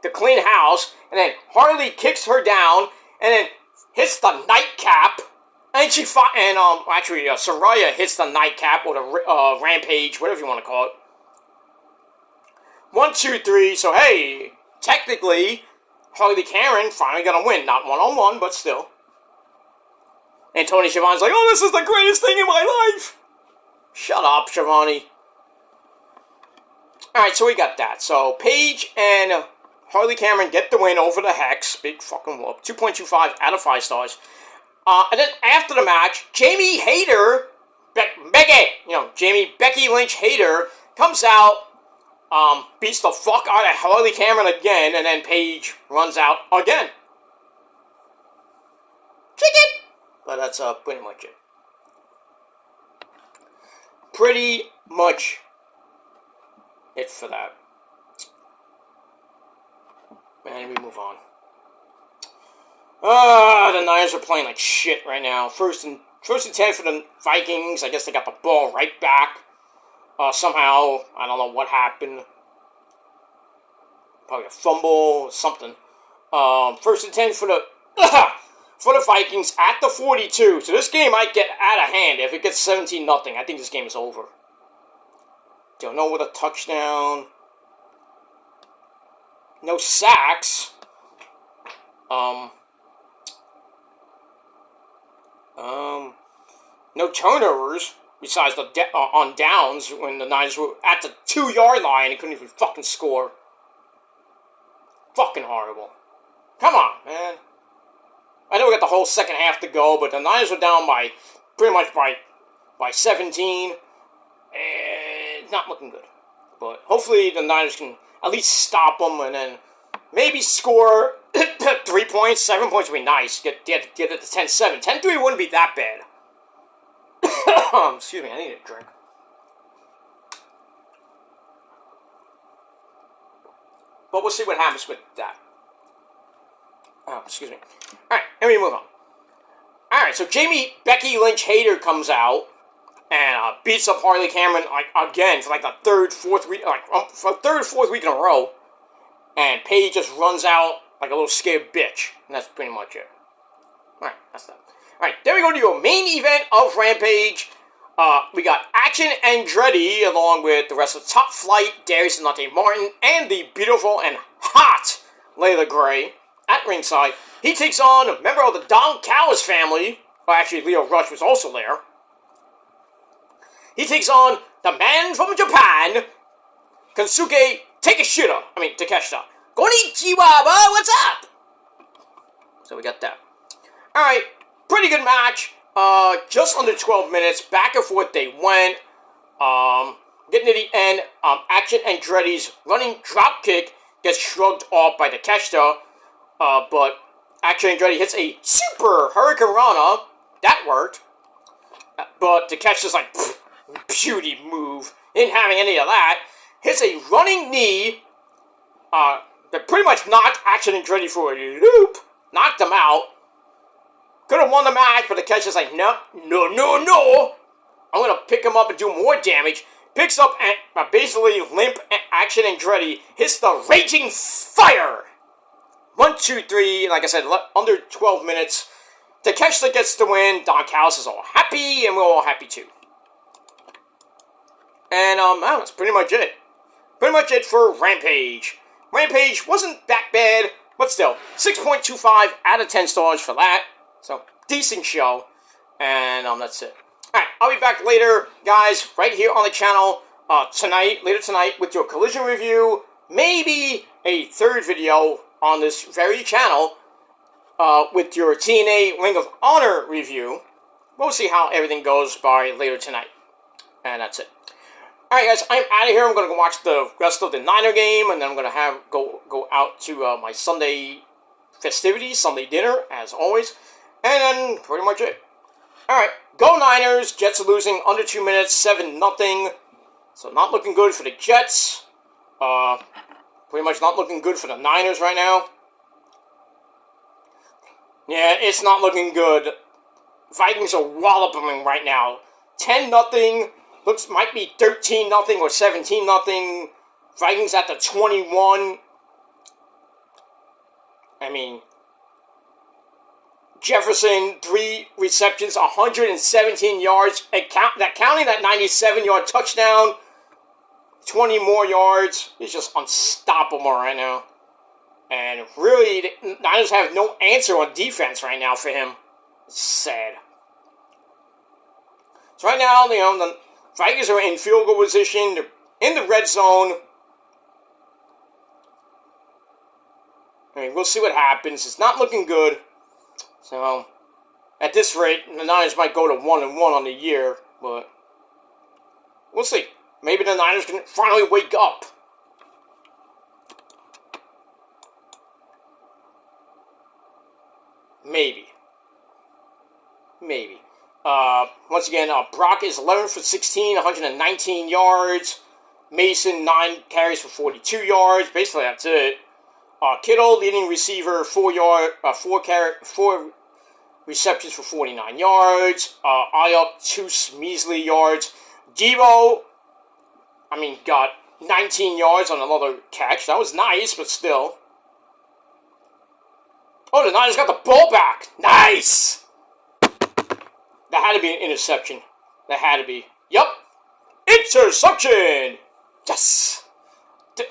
Speaker 1: to clean house, and then Harley kicks her down, and then hits the nightcap, and Saraya hits the nightcap, or the Rampage, whatever you want to call it. 1, 2, 3, so hey, technically, Harley Cameron finally gonna win. Not one-on-one, but still. And Tony Schiavone's like, oh, this is the greatest thing in my life! Shut up, Schiavone. Alright, so we got that. So, Paige and Harley Cameron get the win over the Hex. Big fucking whoop. 2.25 out of 5 stars. And then after the match, Jamie Hayter, Becky Lynch Hayter, comes out, beats the fuck out of Harley Cameron again, and then Paige runs out again. Chicken! But that's pretty much it. Pretty much it for that. And we move on. The Niners are playing like shit right now. First and 10 for the Vikings. I guess they got the ball right back. Somehow, I don't know what happened. Probably a fumble or something. First and 10 for the for the Vikings at the 42. So this game might get out of hand. If it gets 17-0, I think this game is over. Don't know with a touchdown. No sacks. No turnovers. Besides the on downs when the Niners were at the 2-yard line and couldn't even fucking score. Fucking horrible. Come on, man. I know we got the whole second half to go, but the Niners were down by pretty much by 17. And not looking good. But hopefully the Niners can at least stop them and then maybe score 3 points. 7 points would be nice. Get it to 10-7. 10-3 wouldn't be that bad. Excuse me, I need a drink. But we'll see what happens with that. Oh, excuse me. Alright, and we move on. Alright, so Becky Lynch Hayter comes out and beats up Harley Cameron again for like the third, fourth week in a row. And Paige just runs out like a little scared bitch. And that's pretty much it. Alright, that's that. Alright, then we go to your main event of Rampage. We got Action Andretti along with the rest of Top Flight, Darius and Dante Martin, and the beautiful and hot Layla Gray at ringside. He takes on a member of the Don Callis family. Well, actually, Leo Rush was also there. He takes on the man from Japan, Kensuke Takeshita. Konnichiwa, what's up? So we got that. Alright, pretty good match. Just under 12 minutes. Back and forth they went. Getting to the end, Action Andretti's running drop kick gets shrugged off by Takeshita. But Action Andretti hits a super Hurricane Rana. That worked. But Takeshita's like, beauty move. Didn't have any of that. Hits a running knee. That pretty much knocked Action Andretti for a loop. Knocked him out. Could have won the match, but Takeshi's like, no. I'm going to pick him up and do more damage. Picks up and basically limp Action Andretti. Hits the Raging Fire. 1, 2, 3. Like I said, under 12 minutes. Takeshita gets the win. Don Callis is all happy, and we're all happy too. And, that's pretty much it. Pretty much it for Rampage. Rampage wasn't that bad, but still, 6.25 out of 10 stars for that. So, decent show. And, that's it. Alright, I'll be back later, guys, right here on the channel, later tonight, with your Collision review. Maybe a third video on this very channel, with your TNA Ring of Honor review. We'll see how everything goes by later tonight. And that's it. Alright, guys, I'm out of here. I'm going to go watch the rest of the Niner game, and then I'm going to go out to my Sunday festivities, Sunday dinner, as always. And then, pretty much it. Alright, go Niners. Jets are losing under 2 minutes, 7-0. So not looking good for the Jets. Pretty much not looking good for the Niners right now. Yeah, it's not looking good. Vikings are walloping right now. 10-0. Might be 13-0 or 17-0. Vikings at the 21. I mean, Jefferson, 3 receptions, 117 yards. Counting that 97-yard touchdown, 20 more yards. He's just unstoppable right now. And really, the Niners have no answer on defense right now for him. It's sad. So right now, the Vikings are in field goal position. They're in the red zone. I mean, we'll see what happens. It's not looking good. So, at this rate, the Niners might go to 1-1 on the year, but we'll see. Maybe the Niners can finally wake up. Maybe. Once again, Brock is 11 for 16, 119 yards. Mason, 9 carries for 42 yards. Basically, that's it. Kittle, leading receiver, 4 receptions for 49 yards. Ayuk, 2 measly yards. Debo, got 19 yards on another catch. That was nice, but still. Oh, the Niners got the ball back. Nice! That had to be an interception. That had to be. Yup. Interception! Yes!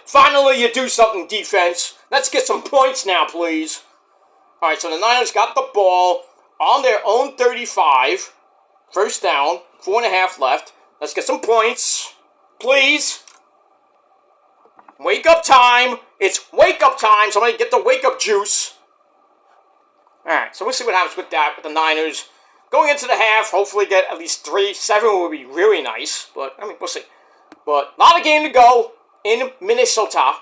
Speaker 1: Finally, you do something, defense. Let's get some points now, please. Alright, so the Niners got the ball on their own 35. First down. 4.5 left. Let's get some points. Please. Wake up time. It's wake up time. Somebody get the wake up juice. Alright, so we'll see what happens with that, with the Niners. Going into the half, hopefully get at least 3. 7 would be really nice, but, we'll see. But, a lot of game to go in Minnesota,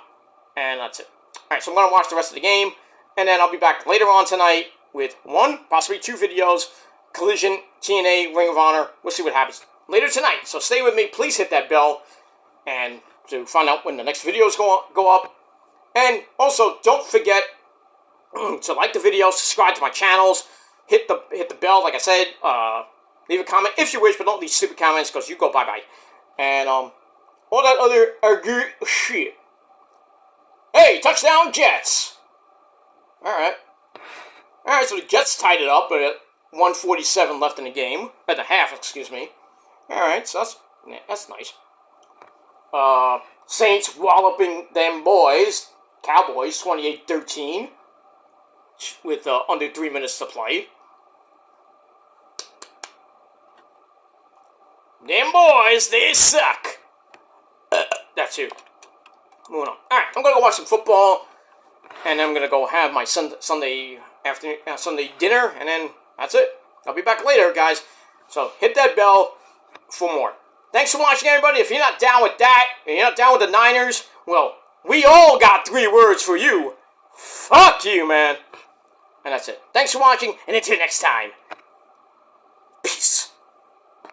Speaker 1: and that's it. Alright, so I'm going to watch the rest of the game, and then I'll be back later on tonight with 1, possibly 2 videos, Collision, TNA, Ring of Honor. We'll see what happens later tonight. So stay with me, please hit that bell, and to find out when the next videos go up. And also, don't forget to like the video, subscribe to my channels, hit the bell, like I said, leave a comment if you wish, but don't leave stupid comments, because you go bye-bye. And, all that other good shit. Hey, touchdown Jets! Alright, so the Jets tied it up, but at 1:47 left in the game, at the half, excuse me. Alright, so that's nice. Saints walloping them boys, Cowboys, 28-13. With under 3 minutes to play. Them boys, they suck. That's it. Moving on. Alright, I'm going to go watch some football. And I'm going to go have my Sunday afternoon, Sunday dinner. And then that's it. I'll be back later, guys. So hit that bell for more. Thanks for watching, everybody. If you're not down with that, and you're not down with the Niners, well, we all got 3 words for you. Fuck you, man. And that's it. Thanks for watching, and until next time.